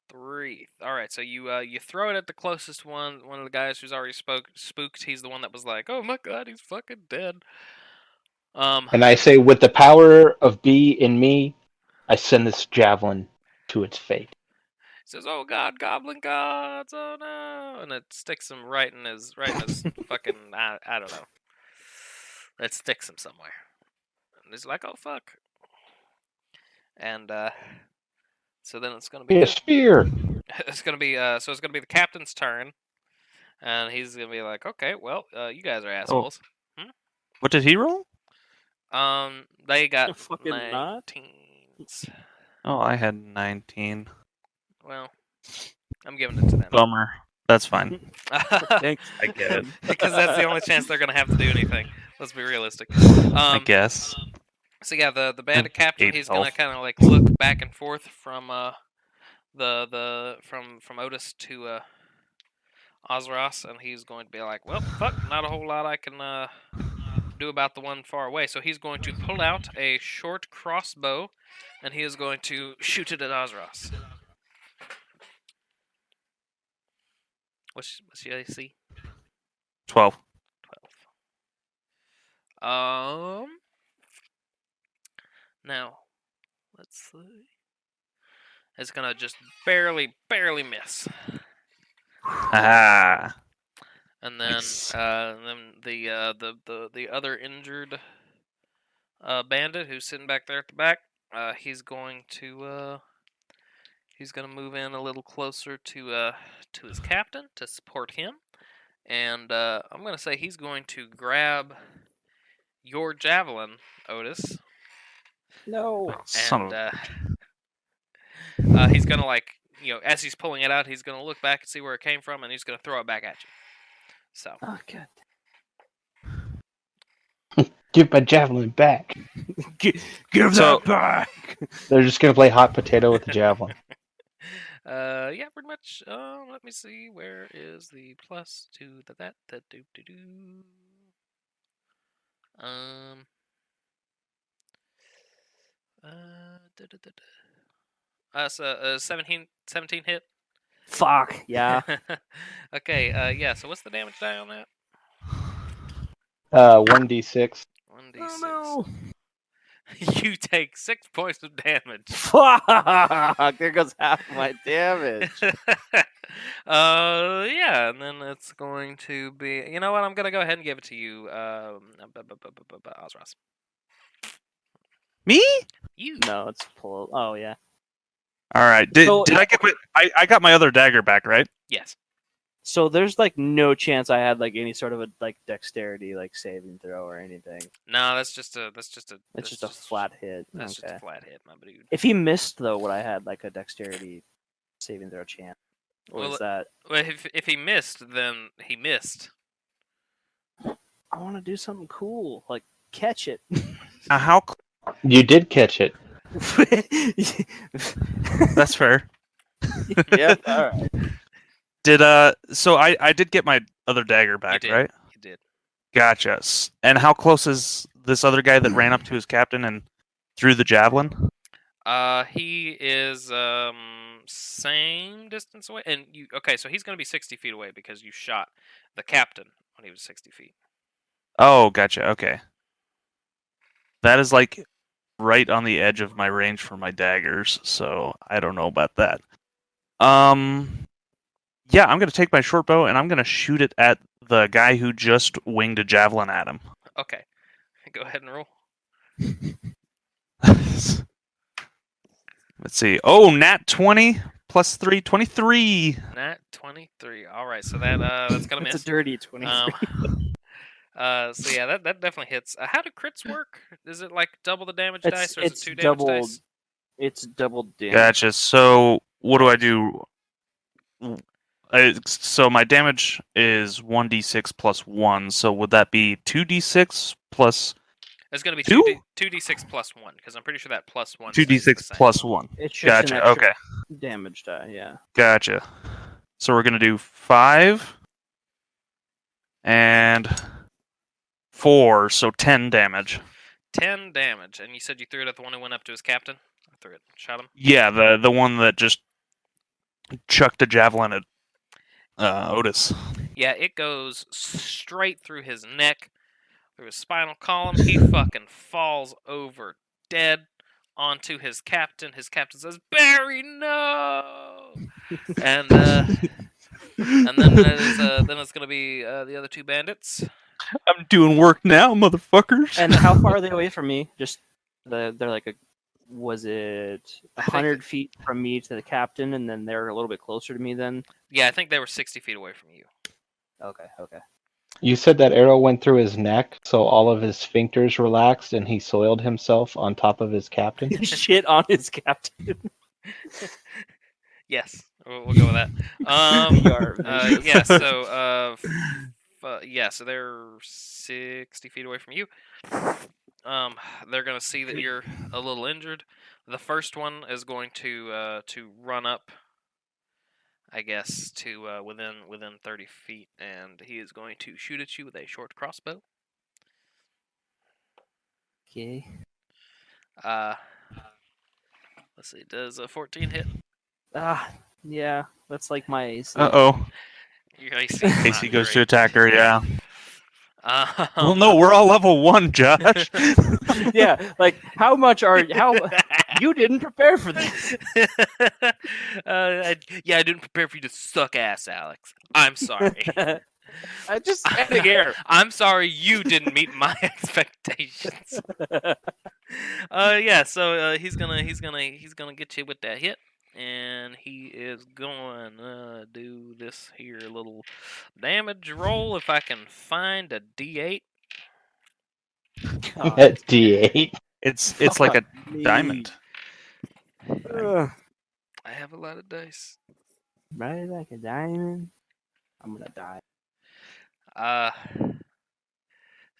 3. All right, so you throw it at the closest one of the guys who's already spooked. He's the one that was like, "Oh my god, he's fucking dead." And I say, with the power of B in me, I send this javelin to its fate. says, "Oh God, goblin gods! Oh no!" And it sticks him right in his fucking I don't know. It sticks him somewhere, and he's like, "Oh fuck!" And so then it's gonna be Be a spear. it's gonna be the captain's turn, and he's gonna be like, "Okay, well, you guys are assholes." What did he roll? They got Fucking not. 19s. Oh, I had 19. Well, I'm giving it to them. Bummer. That's fine. Thanks. I get it. Because that's the only chance they're gonna have to do anything. Let's be realistic. I guess. So yeah, the bandit captain, Eight he's gonna health. kind of like look back and forth from from Otis to Ozros, and he's going to be like, well, fuck, not a whole lot I can do about the one far away. So he's going to pull out a short crossbow, and he is going to shoot it at Ozros. What's your AC? 12. 12. Now, let's see. It's gonna just barely miss. Ah. And then, Nice. the other injured bandit who's sitting back there at the back, he's going to move in a little closer to his captain to support him, and I'm gonna say he's going to grab your javelin, Otis, No. Son and of he's gonna as he's pulling it out, he's gonna look back and see where it came from, and he's gonna throw it back at you. So. Oh god. Give my javelin back. Give So- that back. They're just gonna play hot potato with the javelin. Yeah, pretty much. Let me see. Where is the plus to that? So 17 hit. Fuck. Yeah. Okay. Yeah. So what's the damage die on that? 1d6. 1d6. Oh no. You take 6 points of damage. Fuck. There goes half my damage. Yeah, and then it's going to be. You know what? I'm gonna go ahead and give it to you, Ozros. Me? You. No, it's pull. Oh yeah. All right. Did So- I get my? I got my other dagger back, right? Yes. So there's like no chance I had like any sort of a like dexterity like saving throw or anything. No, that's just a. It's just a flat hit. That's Okay. just a flat hit, my dude. If he missed though, would I had like a dexterity saving throw chance? Or Well, is that Well, if he missed, then he missed. I want to do something cool, like catch it. How? You did catch it. That's fair. Yep. All right. Did So I did get my other dagger back, did. right? You did. Gotcha. And how close is this other guy that ran up to his captain and threw the javelin? He is same distance away, and you. Okay, so he's gonna be 60 feet away because you shot the captain when he was 60 feet. Oh, gotcha. Okay. That is like right on the edge of my range for my daggers, so I don't know about that. Yeah, I'm gonna take my short bow and I'm gonna shoot it at the guy who just winged a javelin at him. Okay, go ahead and roll. Let's see. Oh, nat 20 plus 3, 23. Nat 23. All right, so that's gonna It's miss. a dirty 23. So yeah, that definitely hits. How do crits work? Is it like double the damage It's- dice, or is it it's 2 damage double dice? It's double damage. Gotcha. So what do I do? So my damage is 1d6 plus 1. So would that be 2d6 plus It's gonna be 2? 2d6 plus 1 because I'm pretty sure that plus 1. 2d6 plus 1? It's just Gotcha. an extra Okay. damage die. Yeah. Gotcha. So we're gonna do 5 and 4, so 10 damage. 10 damage, and you said you threw it at the one who went up to his captain. I threw it, shot him. Yeah, the one that just chucked a javelin at Otis. Yeah, it goes straight through his neck, through his spinal column. He fucking falls over dead onto his captain. His captain says, "Barry, no!" And then it's gonna be the other 2 bandits. I'm doing work now, motherfuckers. And how far are they away from me? Just they're like was it I think 100 feet from me to the captain, and then they're a little bit closer to me then? Yeah, I think they were 60 feet away from you. Okay. You said that arrow went through his neck, so all of his sphincters relaxed and he soiled himself on top of his captain? Shit on his captain. Yes, we'll go with that. Yeah, so so they're 60 feet away from you. They're gonna see that you're a little injured. The first one is going to run up, I guess, to within 30 feet, and he is going to shoot at you with a short crossbow. Okay. Let's see, does a 14 hit? Yeah, that's like my AC. Uh-oh. Your AC is Casey not goes to great. attack her, yeah. Well, Um, no, we're all level 1, Josh. Yeah, like how you didn't prepare for this. I didn't prepare for you to suck ass, Alex. I'm sorry. I just standing here. I'm sorry you didn't meet my expectations. So he's gonna get you with that hit, and he is going to do this here little damage roll if I can find a D8. At D8. It's like a diamond. Ugh, I have a lot of dice. right like a diamond. I'm gonna die.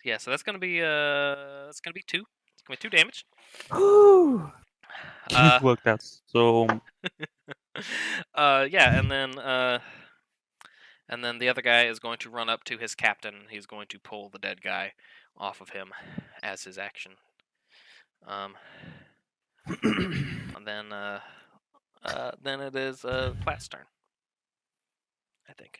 Yeah, so that's gonna be 2. It's gonna be 2 damage. Whew. Uh, Look, that's so. And then the other guy is going to run up to his captain. He's going to pull the dead guy off of him as his action. And then it is Platt's turn. I think.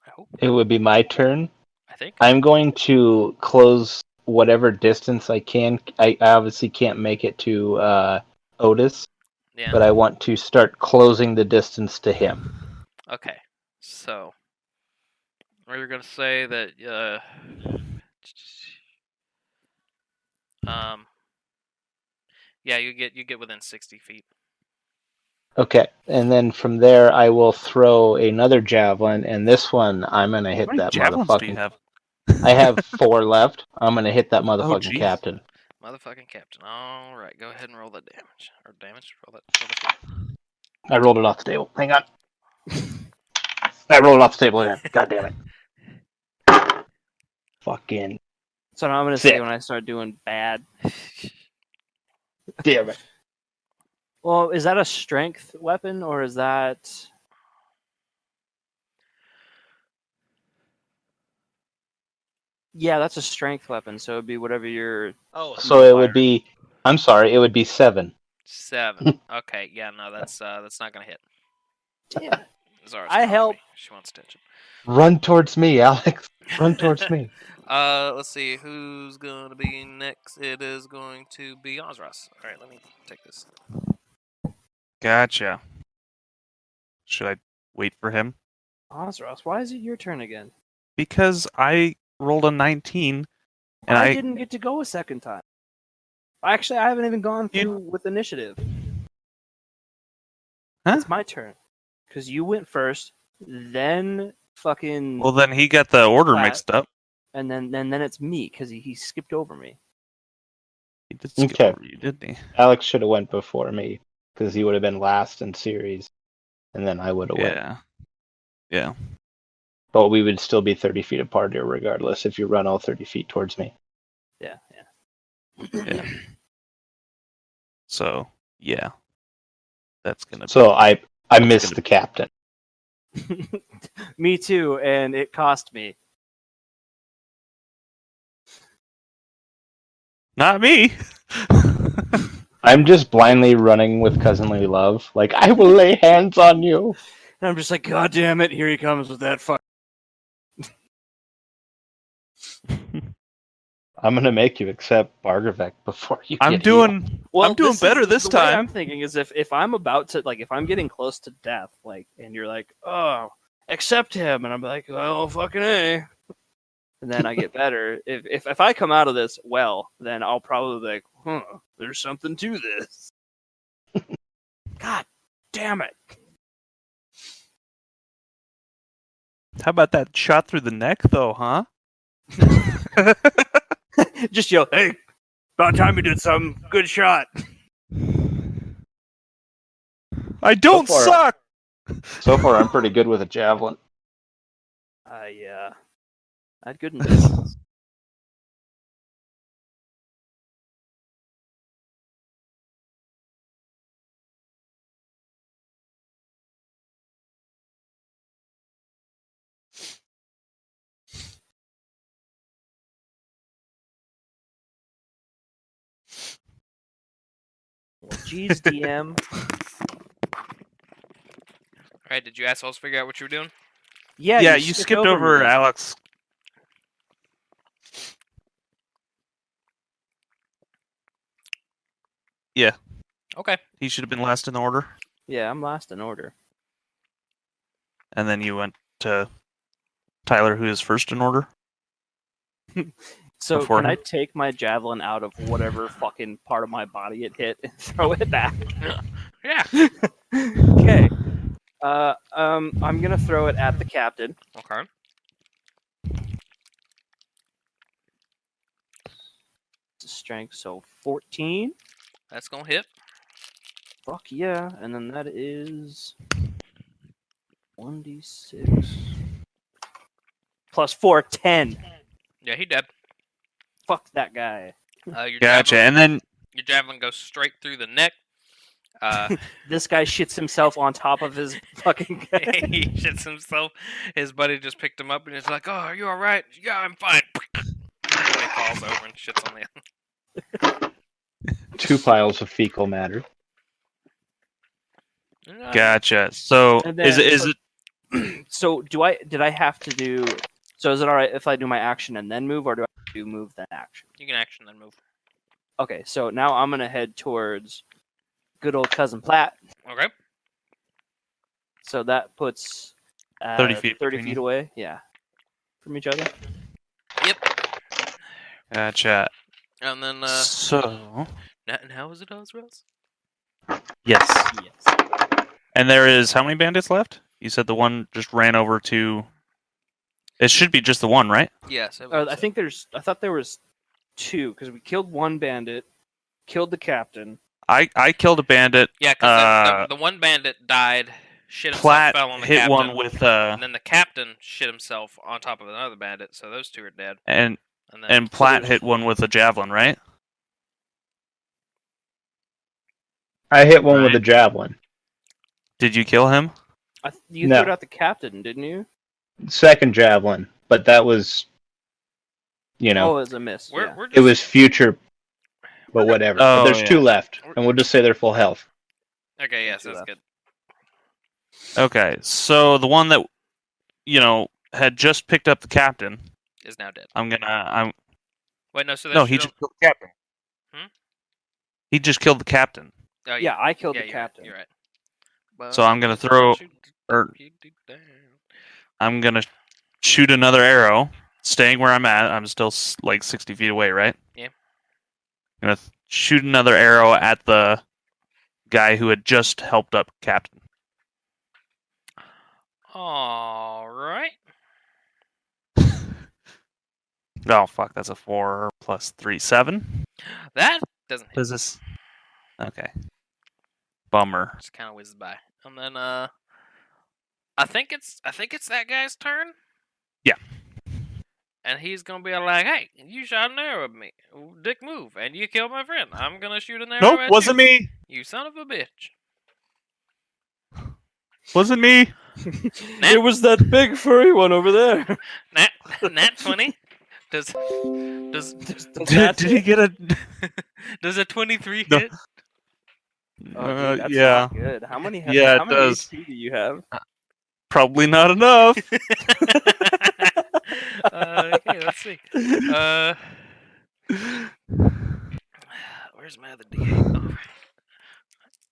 I hope. It would be my turn. I think. I'm going to close whatever distance I can. I obviously can't make it to Otis, Yeah. but I want to start closing the distance to him. Okay. So we're gonna say that yeah, you get within 60 feet. Okay, and then from there I will throw another javelin, and this one I'm gonna hit How many that javelins do you motherfucking. have? I have 4 left. I'm gonna hit that motherfucking geez. captain. Motherfucking captain. All right, go ahead and roll that damage. Or damage. Roll that. I rolled it off the table. Hang on. I rolled it off the table again. God damn it. Fucking So now I'm gonna say when I start doing bad. damn it. Well, is that a strength weapon or is that? Yeah, that's a strength weapon. So it'd be whatever your. Oh, so it would be. I'm sorry. It would be 7. 7. Okay, yeah, no, that's not gonna hit. Damn. Zara's I calling help. me. She wants attention. Run towards me, Alex. Run towards me. Let's see who's gonna be next. It is going to be Ozros. All right, let me take this. Gotcha. Should I wait for him? Ozros, why is it your turn again? Because I rolled a 19, and I didn't get to go a second time. Actually, I haven't even gone through with initiative. Huh? It's my turn. because you went first, then fucking, Well, then he got the order Flat. mixed up. and then it's me because he skipped over me. He did skip Okay. over you, didn't he? Alex should have went before me because he would have been last in series, and then I would have went. Yeah. Yeah. But we would still be 30 feet apart here, regardless. If you run all 30 feet towards me. Yeah. Yeah. So, yeah. That's gonna So I missed the captain. Me too, and it cost me. Not me. I'm just blindly running with cousinly love. Like, I will lay hands on you. And I'm just like, God damn it, here he comes with that fuck. I'm gonna make you accept Bargravek before you. I'm get doing I'm doing better this the way time. I'm thinking is if I'm about to, like, if I'm getting close to death, like, and you're like, oh, accept him, and I'm like, well, fucking A. And then I get better. If I come out of this well, then I'll probably be like, there's something to this. God damn it. How about that shot through the neck, though, huh? Just yell, hey, about time you did something. Good shot. I don't far- suck. So far, I'm pretty good with a javelin. I had good intentions. Well, geez, DM. Alright, did you assholes figure out what you were doing? Yeah, You skipped over me. Alex. Yeah, Okay. he should have been last in the order. Yeah, I'm last in order. And then you went to Tyler, who is first in order. So Before can I him? take my javelin out of whatever fucking part of my body it hit and throw it back? Yeah. Okay. I'm gonna throw it at the captain. Okay. Strength, so 14. That's gonna hit. Fuck yeah, and then that is 1d6 plus 4, 10. Yeah, he dead. Fuck that guy. Your Gotcha. javelin, And then your javelin goes straight through the neck. This guy shits himself on top of his fucking guy. He shits himself. His buddy just picked him up and he's like, "Oh, are you all right?" "Yeah, I'm fine." And he falls over and shits on the. 2 piles of fecal matter. gotcha. So And is then- it So did I have to do, so is it alright if I do my action and then move, or do I have to move then action? You can action then move. Okay, so now I'm gonna head towards good old cousin Platt. Okay. So that puts 30 feet 30 between feet you. away, yeah, from each other. Yep. gotcha? And then So and how is it, Ozros? yes. Yes. And there is how many bandits left? You said the one just ran over to. It should be just the one, right? Yes. I think I thought there was 2 because we killed one bandit, killed the captain. I killed a bandit. Yeah, because the one bandit died, shit himself, Platt fell on the hit captain, one with and then the captain shit himself on top of another bandit. So those 2 are dead. and And then and Platt there's- hit one with a javelin, right? I hit one with Right. a javelin. Did you kill him? You No. threw it at the captain, didn't you? Second javelin, but that was, Oh, it know, was a miss. we're, Yeah. we're just, it was future. But whatever. Oh, But there's yeah. 2 left, and we'll just say they're full health. okay. Yes, Two that's left. good. Okay, so the one that had just picked up the captain. Is now dead. I'm Wait, no. So no, he just killed the captain. Hmm? He just killed the captain. Oh, Yeah, I killed the you're captain. Right, you're right. So I'm gonna throw- or- I'm gonna shoot another arrow, staying where I'm at. I'm still like 60 feet away, right? Yeah. I'm gonna shoot another arrow at the guy who had just helped up captain. All right. Oh fuck, that's a 4 plus 3, 7. That doesn't hit. Does this? Okay. Bummer. Just kind of whizzes by. And then I think it's that guy's turn. Yeah. And he's gonna be like, "Hey, you shot an arrow at me, dick move, and you killed my friend. I'm gonna shoot an arrow Nope, at wasn't you. me. You son of a bitch." Wasn't me. It was that big furry one over there. Nat 20. Does Did he get a? does a 23 No. hit? Oh, dude, that's yeah. not good. How many? Yeah, how it many does. HP do you have? Probably not enough. Okay, let's see. Where's my other D8?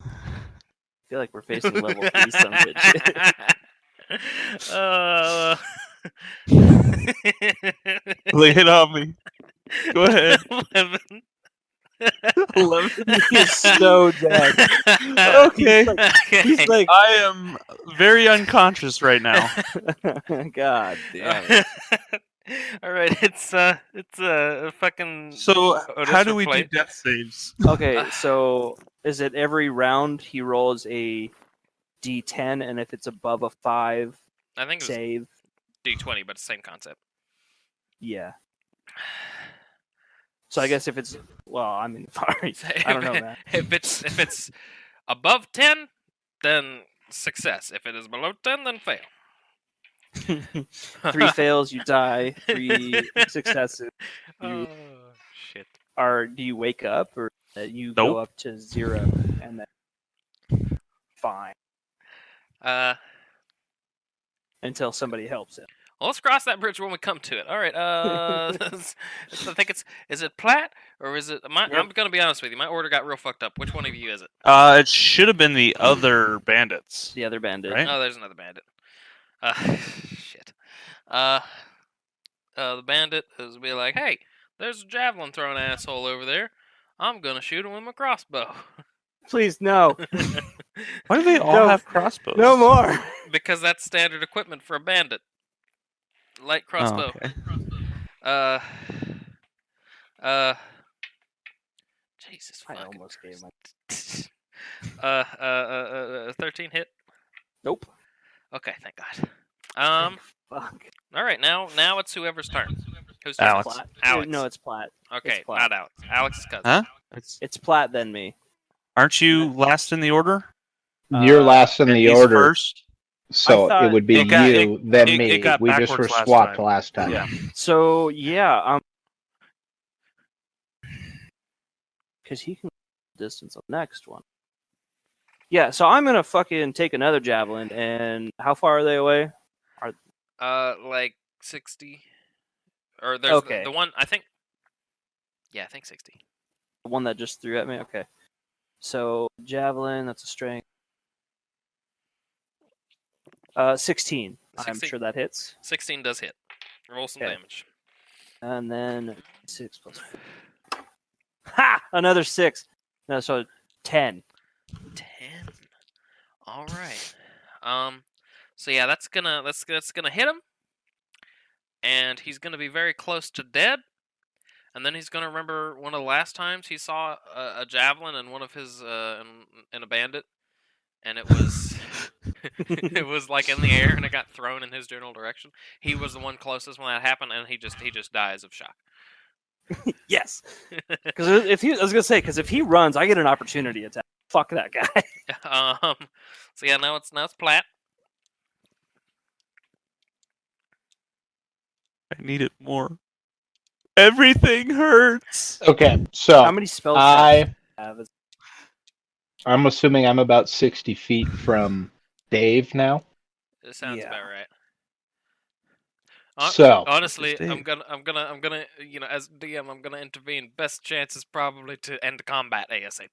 Oh, I feel like we're facing level 3 some bitch. Lay it on me. Go ahead. 11. 11 is so dead. Okay. He's like, I am very unconscious right now. God damn it. All right, it's a fucking. So, Otis how do we replay. do death saves? Okay, so is it every round he rolls a D10, and if it's above a 5, I think it was save? D20, but same concept. Yeah. So I guess if it's I mean, sorry, I don't know, man. If it's above 10, then success. If it is below 10, then fail. 3 fails, you die. 3 successes. Oh shit. Do you wake up, or you go Nope. up to 0 and then fine until somebody helps him? Well, let's cross that bridge when we come to it. All right. I think is it Platt or is it? I'm gonna be honest with you. My order got real fucked up. Which one of you is it? It should have been the other bandits. The other bandit. Right? Oh, there's another bandit. Shit. The bandit is be like, "Hey, there's a javelin throwing asshole over there. I'm gonna shoot him with my crossbow." Please, no. Why do they all No. have crossbows? No more. Because that's standard equipment for a bandit. Light Oh, crossbow. okay. Jesus I fucking almost gave Christ. 13 hit. Nope. Okay, thank God. Fuck. All right, now it's whoever's turn. Who's turn? Alex. Platt. Alex. No, it's Platt. Okay, it's Platt. not Alex. Alex's cousin. Huh? It's Platt, then me. Aren't you last in the order? You're last in And the he's order, first. so I thought it would be it got- you, then it me. got We just backwards were last swapped time. last time. Yeah. So yeah, because he can distance on the next one. Yeah, so I'm gonna fucking take another javelin, and how far are they away? Like 60. Or there's Okay. the one I think. Yeah, I think 60. The one that just threw at me. Okay, so javelin, that's a strength. 16. I'm 16. sure that hits. 16 does hit. Roll some Okay. damage. And then 6 plus 4. Ha! Another 6. No, so 10. 10. All right. So yeah, that's gonna hit him, and he's gonna be very close to dead. And then he's gonna remember one of the last times he saw a javelin in one of his in a bandit, and it was it was like in the air and it got thrown in his general direction. He was the one closest when that happened, and he just dies of shock. Yes. Because if he runs, I get an opportunity attack. Fuck that guy. So yeah, now it's Platt. I need it more. Everything hurts. Okay, so How many spells do I have? I'm assuming I'm about 60 feet from Dave now. It sounds Yeah. about right. So Honestly, Dave. I'm gonna, as DM, I'm gonna intervene. Best chance is probably to end combat ASAP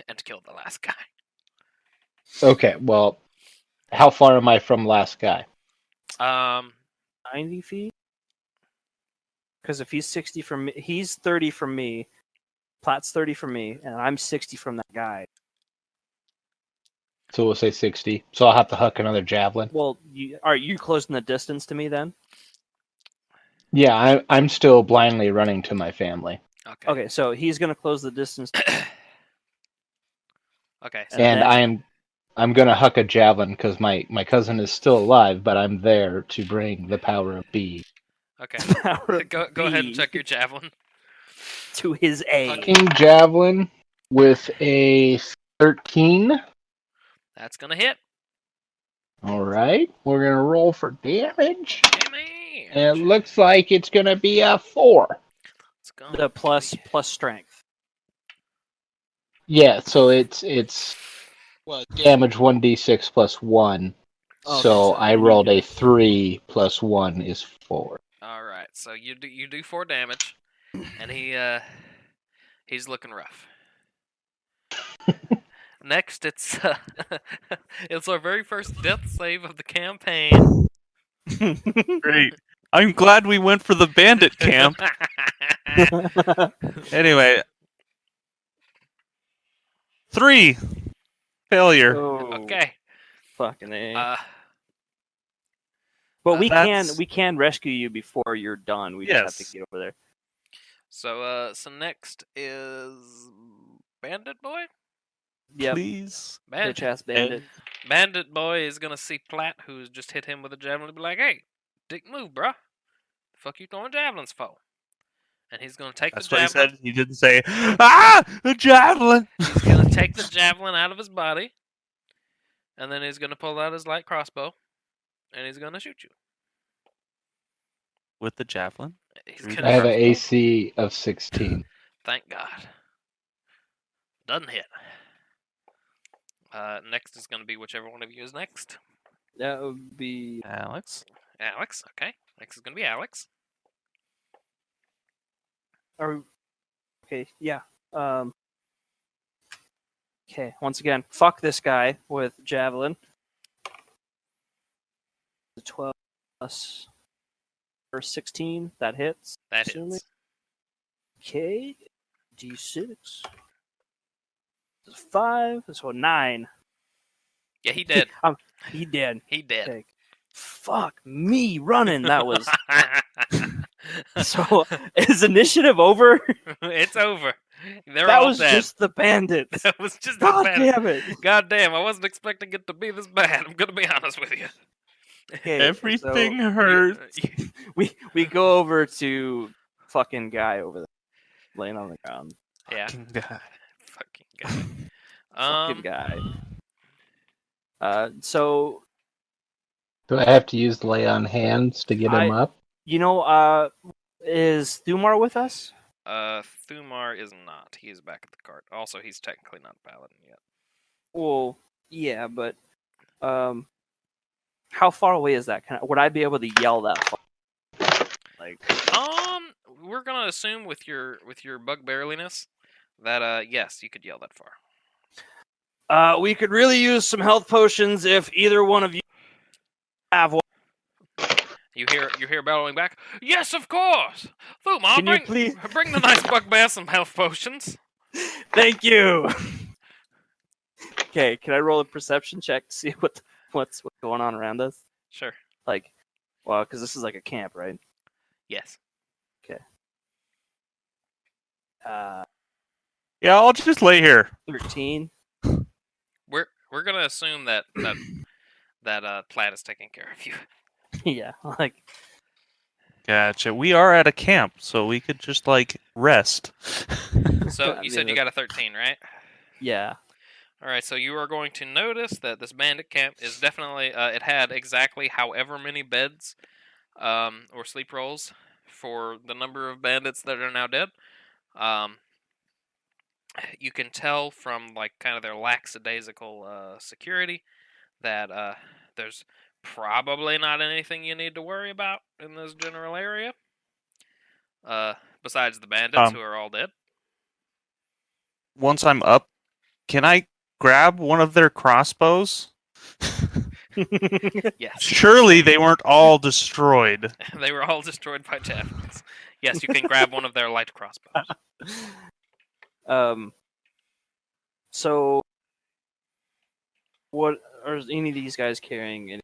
and to kill the last guy. okay, well, how far am I from last guy? 90 feet? Because if he's 60 from me, he's 30 from me, Platt's 30 from me, and I'm 60 from that guy. So we'll say 60. So I'll have to huck another javelin. Well, are you closing the distance to me then? Yeah, I'm still blindly running to my family. Okay. Okay, so he's gonna close the distance, Okay. So And then- I'm gonna huck a javelin because my cousin is still alive, but I'm there to bring the power of B. okay. power of Go ahead and B check your javelin. to his aid. Hucking javelin with a 13. That's gonna hit. All right, we're gonna roll for damage, Damage. and it looks like it's gonna be a 4. It's gonna The plus be- strength. Yeah, so it's damage 1d6 plus 1. Okay, so so I you need rolled to- a 3 plus 1 is 4. All right. So you do 4 damage, and he's looking rough. Next, it's it's our very first death save of the campaign. Great. I'm glad we went for the bandit camp. Anyway, 3 failure. Oh, Okay. fucking A. but that's- we can rescue you before you're done. We just have Yes. to get over there. So next is Bandit Boy. Yep, Please. bitch ass bandit. Bandit Boy is gonna see Platt, who's just hit him with a javelin, and be like, "Hey, dick move, bruh. The fuck you throwing javelins for?" And he's gonna take That's the what he javelin. said. He didn't say, "Ah, a javelin." He's gonna take the javelin out of his body, and then he's gonna pull out his light crossbow, and he's gonna shoot you. With the javelin. He's I gonna I have an shoot- AC of 16. Thank God. Doesn't hit. Next is gonna be whichever one of you is next. That would be Alex. Alex. Okay. Next is gonna be Alex. okay. Yeah. Okay. Once again, fuck this guy with javelin. The 12 plus or 16 that hits. That Assuming- hits. Okay. D6. 5. So 9. Yeah, he did. He did. He did. Okay. Fuck me running. That was so. Is initiative over? It's over. They're that all was dead. just the bandits. That was just God the bad. damn it. God damn, I wasn't expecting it to be this bad. I'm gonna be honest with you. Okay, Everything so hurts. we go over to fucking guy over there, laying on the ground. Yeah, Fucking guy. fucking guy. Fucking guy. So Do I have to use lay on hands to get him up? you know, is Thumar with us? Thumar is not. He is back at the cart. Also, he's technically not a paladin yet. Well, yeah, but how far away is that? Would I be able to yell that far? Like, We're gonna assume with your bugbearliness that yes, you could yell that far. we could really use some health potions if either one of you have one. You hear bellowing back. Yes, of course. Thumar, Can you please? bring the nice bugbear some health potions. Thank you. Okay, can I roll a perception check to see what's going on around us? Sure. Like, well, because this is like a camp, right? Yes. Yeah, I'll just lay here. 13. We're gonna assume that Platt is taking care of you. Yeah, like Gotcha. We are at a camp, so we could just like rest. So I you said mean, you got a 13, right? yeah. All right. So you are going to notice that this bandit camp is definitely it had exactly however many beds or sleep rolls for the number of bandits that are now dead. You can tell from like kind of their lackadaisical security that there's probably not anything you need to worry about in this general area. Besides the bandits who are all dead. Once I'm up, can I grab one of their crossbows? Yes. Surely they weren't all destroyed. They were all destroyed by javelins. Yes, you can grab one of their light crossbows. So What are any of these guys carrying? Any...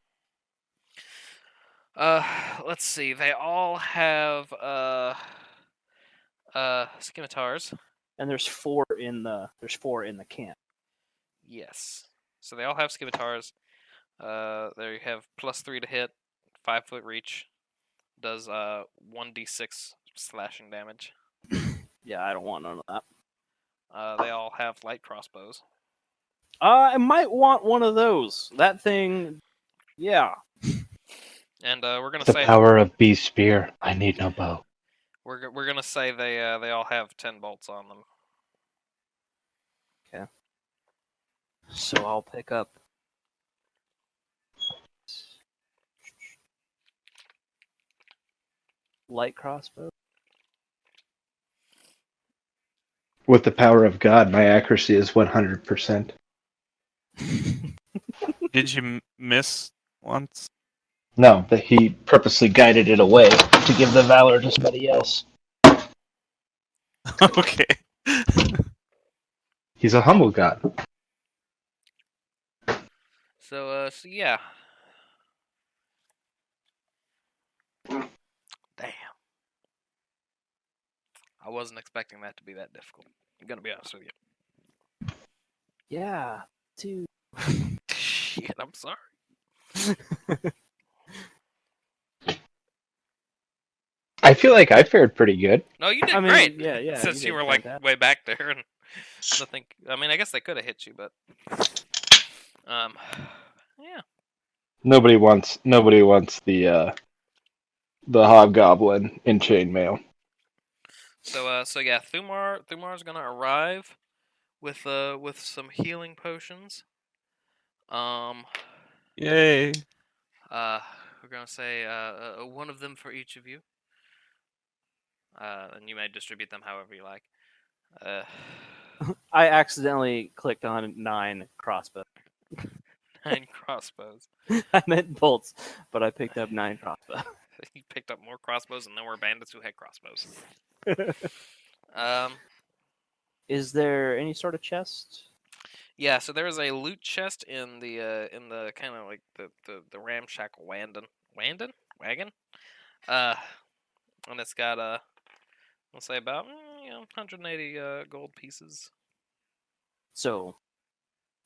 Let's see. They all have scimitars. And there's four in the camp. Yes. So they all have scimitars. They have +3 to hit, 5-foot reach. Does 1d6 slashing damage. Yeah, I don't want none of that. They all have light crossbows. I might want one of those. That thing, yeah. And we're gonna The say power of Beast Spear. I need no bow. we're gonna say they all have 10 bolts on them. So I'll pick up. Light crossbow. With the power of God, my accuracy is 100%. Did you miss once? No, that he purposely guided it away to give the valor to somebody else. Okay. He's a humble god. So yeah. Damn. I wasn't expecting that to be that difficult. I'm gonna be honest with you. Yeah, dude. Shit, I'm sorry. I feel like I fared pretty good. No, you did I mean, great. yeah. Since you did were like fantastic. way back there, and nothing. I mean, I guess they could have hit you, but yeah. Nobody wants the hobgoblin in chainmail. So yeah, Thumar's gonna arrive with some healing potions. Yay. We're gonna say one of them for each of you. And you may distribute them however you like. I accidentally clicked on 9 crossbow. 9 crossbows. I meant bolts, but I picked up 9 crossbow. You picked up more crossbows, and there were bandits who had crossbows. Is there any sort of chest? Yeah. So there is a loot chest in the kind of like the ramshackle wagon. And it's got I'll say about 180 gold pieces. So,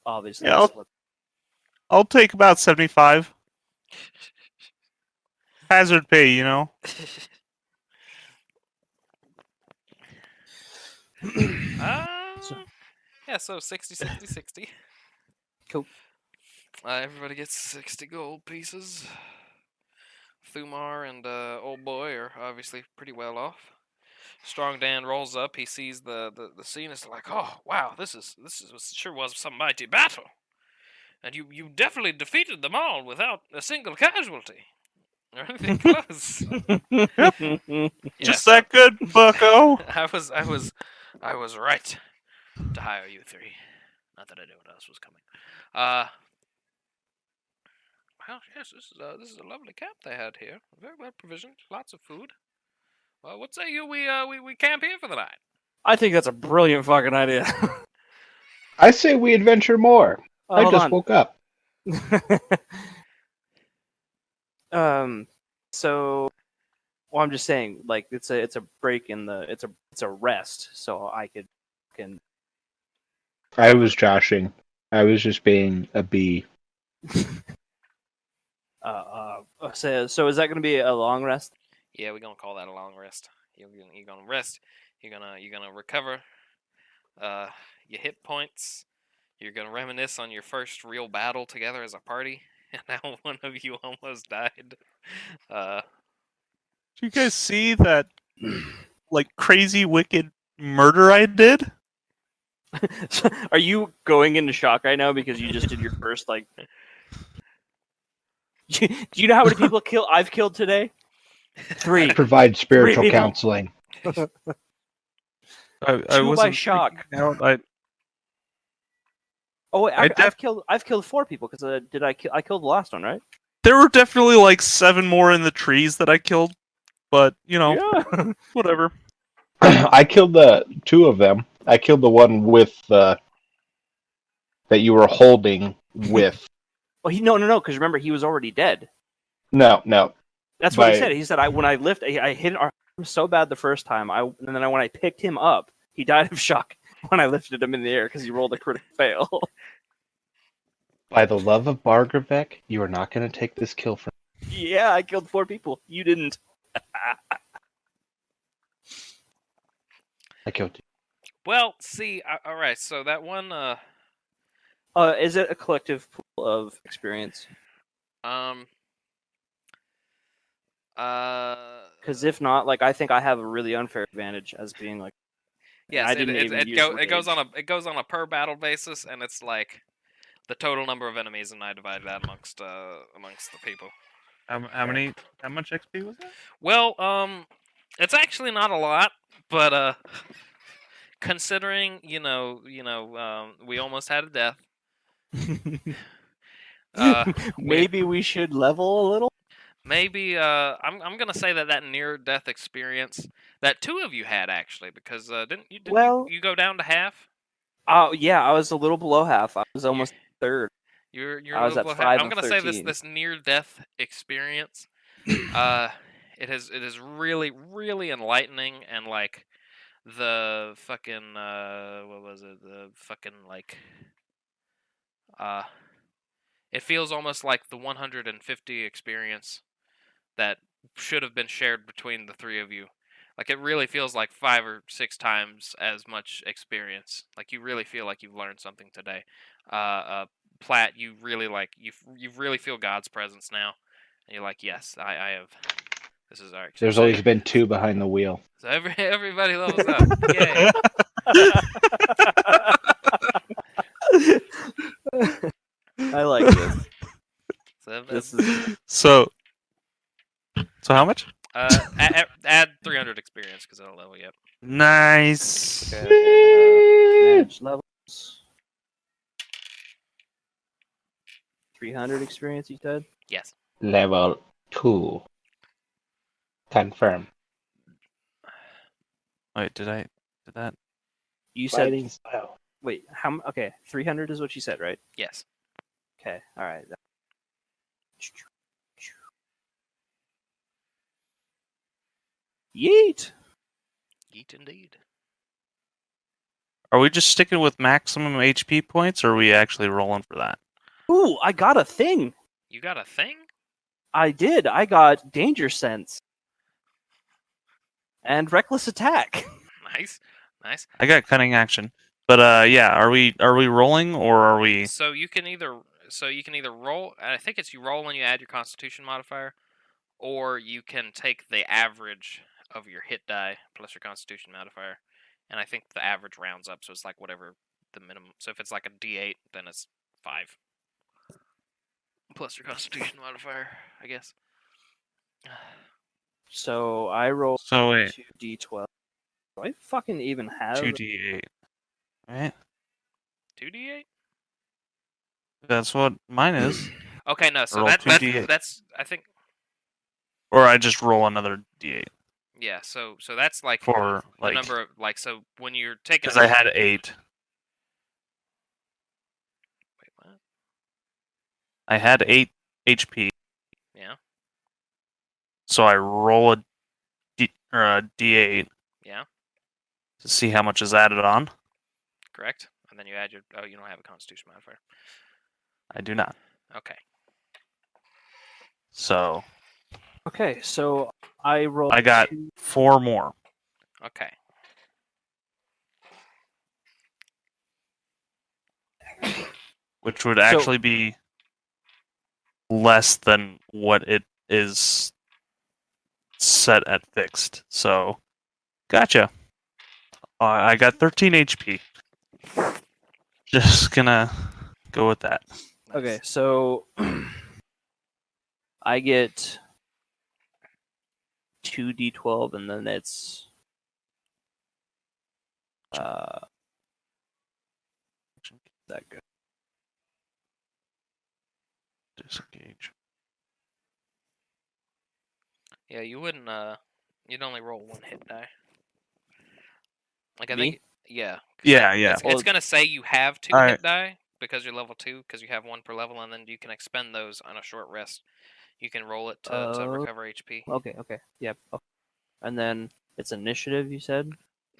obviously, Yeah, I'll take about 75. Hazard pay, you know. Yeah, so 60, 60, 60. Cool. Everybody gets 60 gold pieces. Thumar and Old Boy are obviously pretty well off. Strong Dan rolls up. He sees the scene. It's like, oh wow, this sure was some mighty battle, and you definitely defeated them all without a single casualty or anything close. Just that good, bucko. I was right to hire you three. Not that I knew what else was coming. Well, yes, this is a lovely camp they had here. Very well provisioned, lots of food. Well, what say you we camp here for the night? I think that's a brilliant fucking idea. I say we adventure more. I Hold just on. woke up. So, well, I'm just saying, like, it's a break in the it's a rest, so I can. I was joshing. I was just being a bee. So is that going to be a long rest? Yeah, we're gonna call that a long rest. You're gonna rest. You're gonna recover your hit points. You're gonna reminisce on your first real battle together as a party, and how one of you almost died. Do you guys see that, like, crazy, wicked murder I did? Are you going into shock right now because you just did your first like? Do you know how many people I've killed today? 3. Provide spiritual people. counseling. I 2 by wasn't shock. freaking out. Oh wait, I I've killed 4 people because I killed the last one, right? There were definitely like 7 more in the trees that I killed, but you know, Yeah. whatever. I killed the 2 of them. I killed the one with that you were holding with. Well, no, because remember he was already dead. No. That's what he By- said. He said when I hit our arm so bad the first time. And then when I picked him up, he died of shock when I lifted him in the air because he rolled a critical fail. By the love of Bargravek, you are not going to take this kill from. Yeah, I killed 4 people. You didn't. I killed you. Well, see, all right. So that one, Is it a collective pool of experience? um, Because if not, like I think I have a really unfair advantage as being like. yes, I didn't even use it goes rage. on a per battle basis, and it's like the total number of enemies, and I divide that amongst the people. How much XP was that? Well, it's actually not a lot, but considering we almost had a death. Maybe we should level a little. Maybe I'm gonna say that near death experience that 2 of you had actually, because didn't Well- you go down to half? Oh yeah, I was a little below half. I was almost third. You're I a was little at below half. 5 I'm of gonna say 13. this near death experience. It is really really enlightening, and like the fucking what was it? The fucking like it feels almost like the 150 experience that should have been shared between the 3 of you. Like it really feels like 5 or 6 times as much experience. Like you really feel like you've learned something today. Platt, you really you really feel God's presence now, and you're like, yes, I have. This is our. There's so, always been 2 behind the wheel. so everybody levels up. Yay! I like this. So, This is So how much? add 300 experience because I don't level yet. Nice. match levels. 300 experience, you said? Yes. Level 2. Confirm. Wait, did that? You said Fighting style. wait, okay, 300 is what you said, right? Yes. Okay. All right. Yeet. Yeet indeed. Are we just sticking with maximum HP points, or are we actually rolling for that? Ooh, I got a thing. You got a thing? I did. I got danger sense and reckless attack. Nice. Nice. I got cunning action, but yeah, are we rolling or are we? So you can either roll. I think it's you roll and you add your Constitution modifier, or you can take the average of your hit die plus your Constitution modifier, and I think the average rounds up, so it's like whatever the minimum. So if it's like a D8, then it's 5 plus your Constitution modifier, I guess. So I rolled So wait, 2d12. Do I fucking even have 2d8, right? 2d8. That's what mine is. Okay, no. So Roll 2d8. that's I think Or I just roll another d8 yeah. So that's like for the like number of like so when you're taking because I had 8. Wait, what? I had 8 HP, Yeah. so I roll a d8 Yeah. to see how much is added on. Correct. And then you add your you don't have a Constitution modifier. I do not. Okay. So Okay, so I rolled I got 2 4 more. Okay. Which would actually be less than what it is set at fixed. So, gotcha. I got 13 HP. Just gonna go with that. Okay, so I get 2d12 and then it's that good. Disengage. Yeah, you wouldn't you'd only roll 1 hit die. Like I Me? think yeah. Yeah, yeah. It's Well, gonna say you have 2 Alright. hit die, because you're level 2, because you have 1 per level, and then you can expend those on a short rest. You can roll it to Oh. recover HP. Okay. Yep. Okay. And then it's initiative, you said?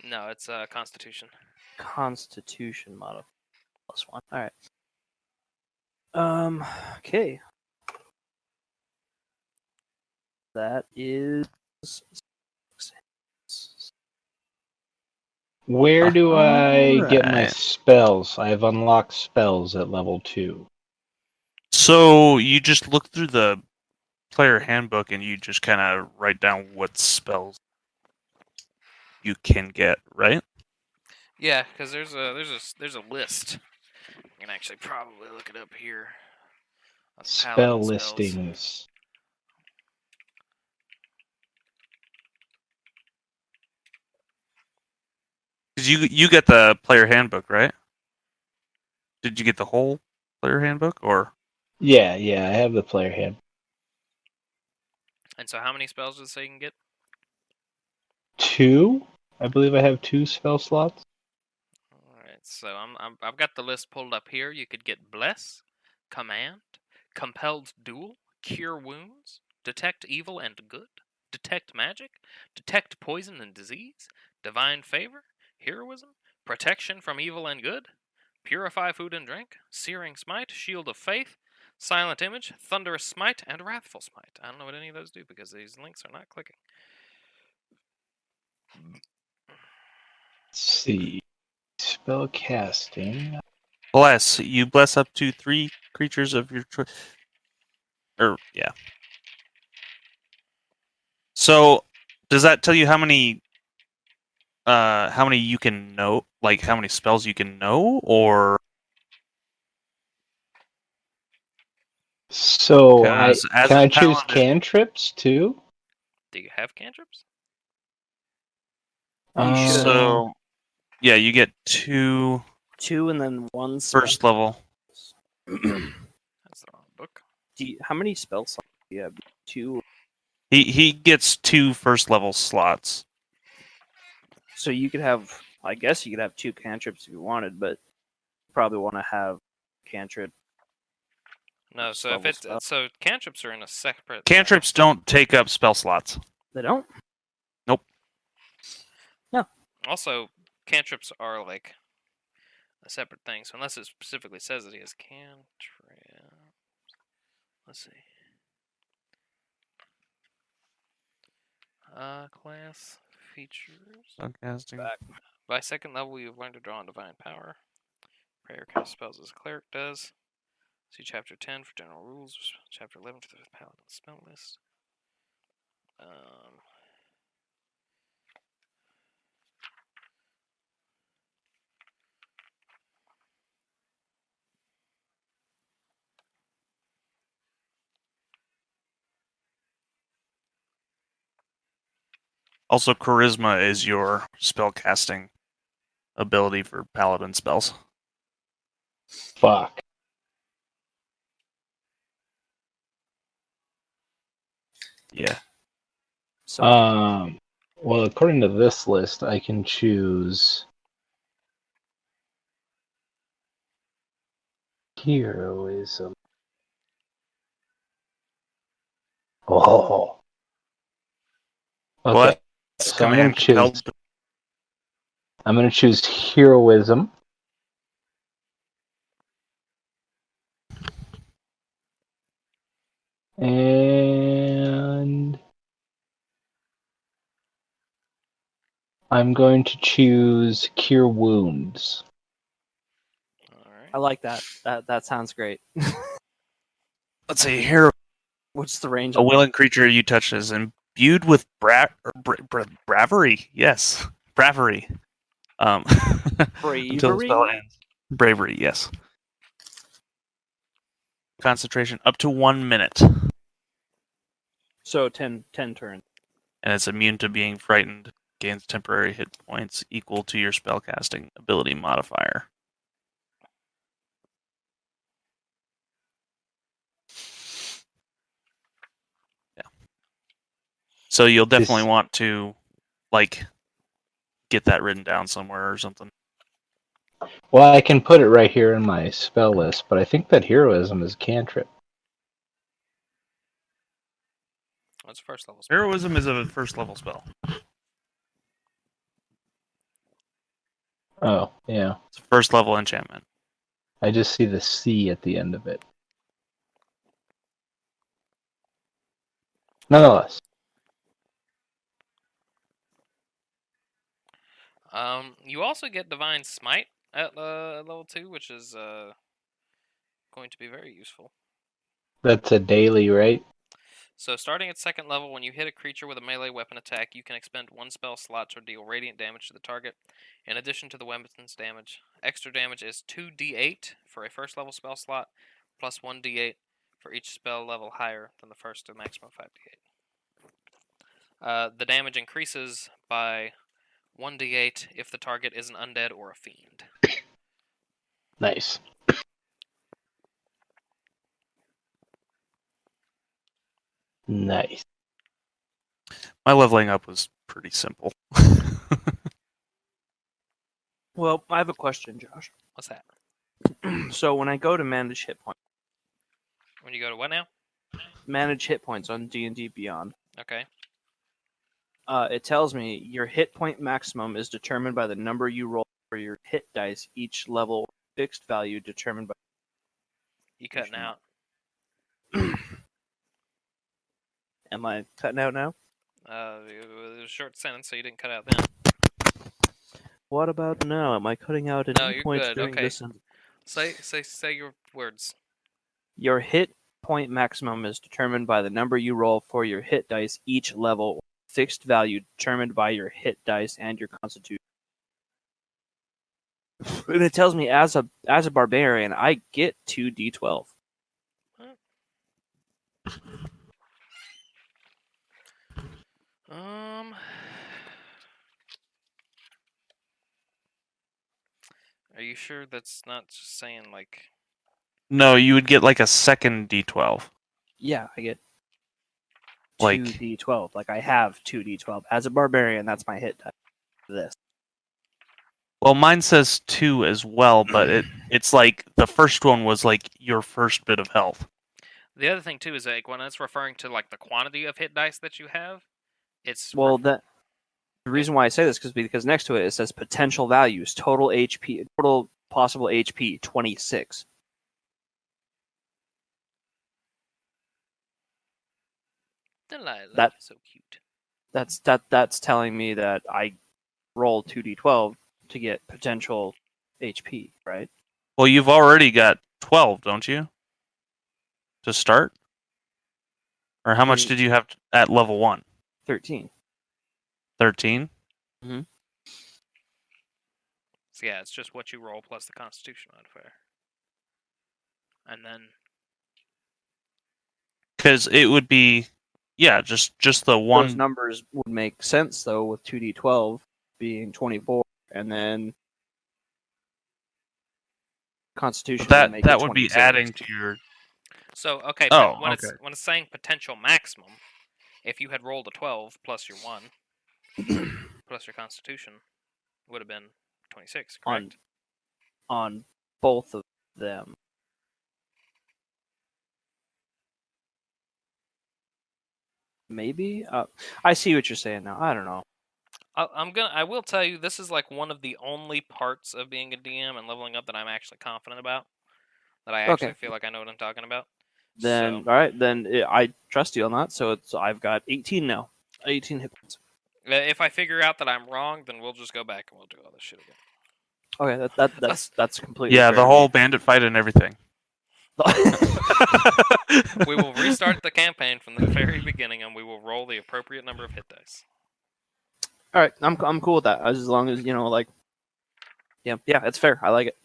No, it's Constitution. Constitution modifier +1. Alright. Okay. That is Where do I get my Alright. spells? I have unlocked spells at level 2. So you just look through the player handbook and you just kind of write down what spells you can get, right? Yeah, because there's a list. You can actually probably look it up here. Of Spell paladin spells. listings. Because you get the player handbook, right? Did you get the whole player handbook, or? Yeah, I have the player hand. And so, how many spells does it say you can get? 2? I believe I have 2 spell slots. All right, so I've got the list pulled up here. You could get Bless, Command, Compelled Duel, Cure Wounds, Detect Evil and Good, Detect Magic, Detect Poison and Disease, Divine Favor, Heroism, Protection from Evil and Good, Purify Food and Drink, Searing Smite, Shield of Faith, Silent Image, Thunderous Smite, and Wrathful Smite. I don't know what any of those do because these links are not clicking. Let's see. Spell casting. Bless. You bless up to 3 creatures of your choice. Yeah. So, does that tell you how many you can know, like how many spells you can know, or? So Because as can a I choose paladin- cantrips too? Do you have cantrips? You should. So, yeah, you get 2 2 and then 1 spell. first level. That's the wrong book. How many spell slots do you have? 2. He gets 2 first level slots. So you could have, I guess you could have 2 cantrips if you wanted, but you probably want to have cantrip. No, First so if level it's spell. so cantrips are in a separate. Cantrips don't take up spell slots. They don't? Also, cantrips are like a separate thing. So unless it specifically says that he has cantrip, let's see. Class features. Spellcasting. Back. By second level, you've learned to draw on divine power. Prayer cast spells as a cleric does. See chapter 10 for general rules. Chapter 11 for the paladin spell list. Also, charisma is your spellcasting ability for paladin spells. Fuck. Yeah. So Well, according to this list, I can choose heroism. Oh. Okay. Well, So I'm gonna choose heroism. And I'm going to choose Cure Wounds. Alright. I like that. That sounds great. Let's see here. What's the range? A willing creature you touch is imbued with bravery. Yes, bravery. Until the spell ends. Bravery. Yes. Concentration up to 1 minute, So 10 turns. and it's immune to being frightened. Gains temporary hit points equal to your spellcasting ability modifier. Yeah. So you'll definitely want to, like, get that written down somewhere or something. Well, I can put it right here in my spell list, but I think that heroism is a cantrip. That's first level spell. Heroism is a first level spell. Oh, yeah. It's a first level enchantment. I just see the C at the end of it. Nonetheless. You also get Divine Smite at level 2, which is going to be very useful. That's a daily, right? So, starting at second level, when you hit a creature with a melee weapon attack, you can expend one spell slot to deal radiant damage to the target, in addition to the weapon's damage. Extra damage is 2d8 for a first level spell slot, plus 1d8 for each spell level higher than the first, to maximum 5d8. The damage increases by 1d8 if the target is an undead or a fiend. Nice. Nice. My leveling up was pretty simple. Well, I have a question, Josh. What's that? So when I go to manage hit points, When you go to what now? manage hit points on D&D Beyond, Okay. it tells me your hit point maximum is determined by the number you roll for your hit dice, each level fixed value determined by. You cutting out. Am I cutting out now? It was a short sentence, so you didn't cut out then. What about now? Am I cutting out at No, any you're point good, during okay. this sentence? Say your words. Your hit point maximum is determined by the number you roll for your hit dice, each level fixed value determined by your hit dice and your constitution. And it tells me as a barbarian, I get 2d12. Are you sure that's not just saying like? No, you would get like a second D12. Yeah, I get Like- 2d12. Like I have 2d12 as a barbarian. That's my hit dice. This. Well, mine says 2 as well, but it's like the first one was like your first bit of health. The other thing too is like when it's referring to like the quantity of hit dice that you have, it's Well, the reason why I say this is because next to it says potential values, total HP, total possible HP 26. Delilah, that- so cute. That's telling me that I roll 2d12 to get potential HP, right? Well, you've already got 12, don't you? To start? Or how much Mm. did you have at level 1? 13. 13? So yeah, it's just what you roll plus the Constitution modifier, and then Because it would be, yeah, just the Those one. numbers would make sense though with 2d12 being 24 and then Constitution That make that it would be 26. adding to your. so okay. Oh, when okay. it's saying potential maximum, if you had rolled a 12 plus your 1 plus your Constitution, would have been 26, correct? on both of them. Maybe I see what you're saying now. I don't know. I will tell you, this is like one of the only parts of being a DM and leveling up that I'm actually confident about. That I actually Okay. feel like I know what I'm talking about. Then So, all right, then I trust you on that. So I've got 18 now. 18 hit points. if I figure out that I'm wrong, then we'll just go back and we'll do all this shit again. Okay, that's completely Yeah, fair the to whole me. bandit fight and everything. We will restart the campaign from the very beginning, and we will roll the appropriate number of hit dice. All right, I'm cool with that. As long as like, yeah, it's fair. I like it.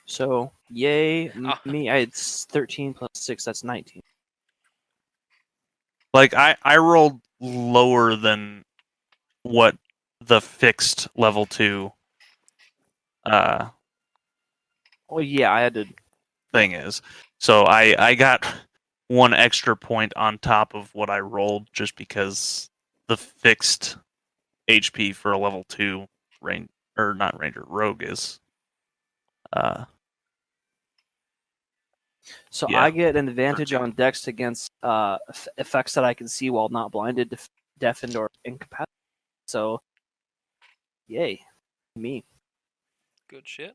So, yay me! I had 13 plus 6. That's 19. Like I rolled lower than what the fixed level 2 Oh yeah, I had to. thing is. So I got one extra point on top of what I rolled just because the fixed HP for a level 2 range or not ranger, rogue is. So Yeah. I get an advantage on Dex against effects that I can see while not blinded, deafened, or incapacitated. So, yay, me. Good shit.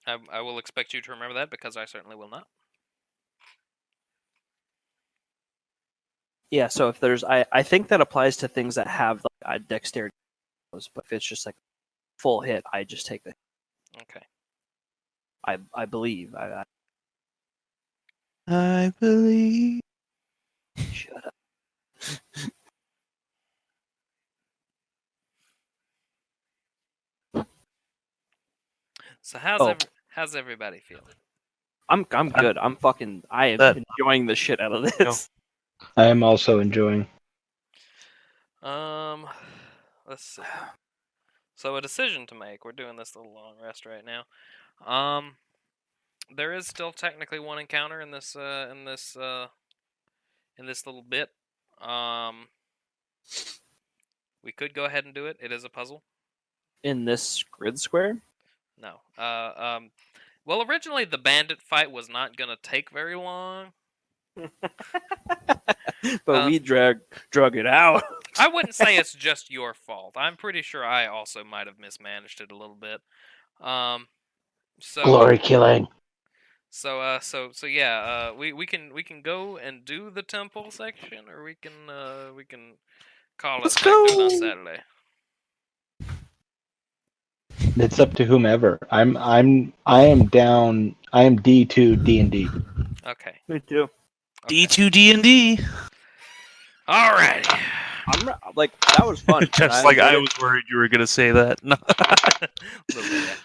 I will expect you to remember that because I certainly will not. Yeah. So if there's, I think that applies to things that have like a dexterity, but if it's just like full hit, I just take the. Okay. I believe. I believe. Shut up. So how's everybody feeling? I'm good. I am That- enjoying the shit out of this. I am also enjoying. Let's see. So a decision to make. We're doing this little long rest right now. There is still technically one encounter in this little bit. We could go ahead and do it. It is a puzzle. In this grid square. No. Well, originally the bandit fight was not gonna take very long. But we drug it out. I wouldn't say it's just your fault. I'm pretty sure I also might have mismanaged it a little bit. So Glory killing. So yeah, we can go and do the temple section, or we can call it Let's back, do it on go! Saturday. It's up to whomever. I am down. I am D2 D&D. Okay. Me too. Okay. D2 D&D. Alrighty. Like that was fun. Just like I was worried you were gonna say that. No. Little bit, yeah.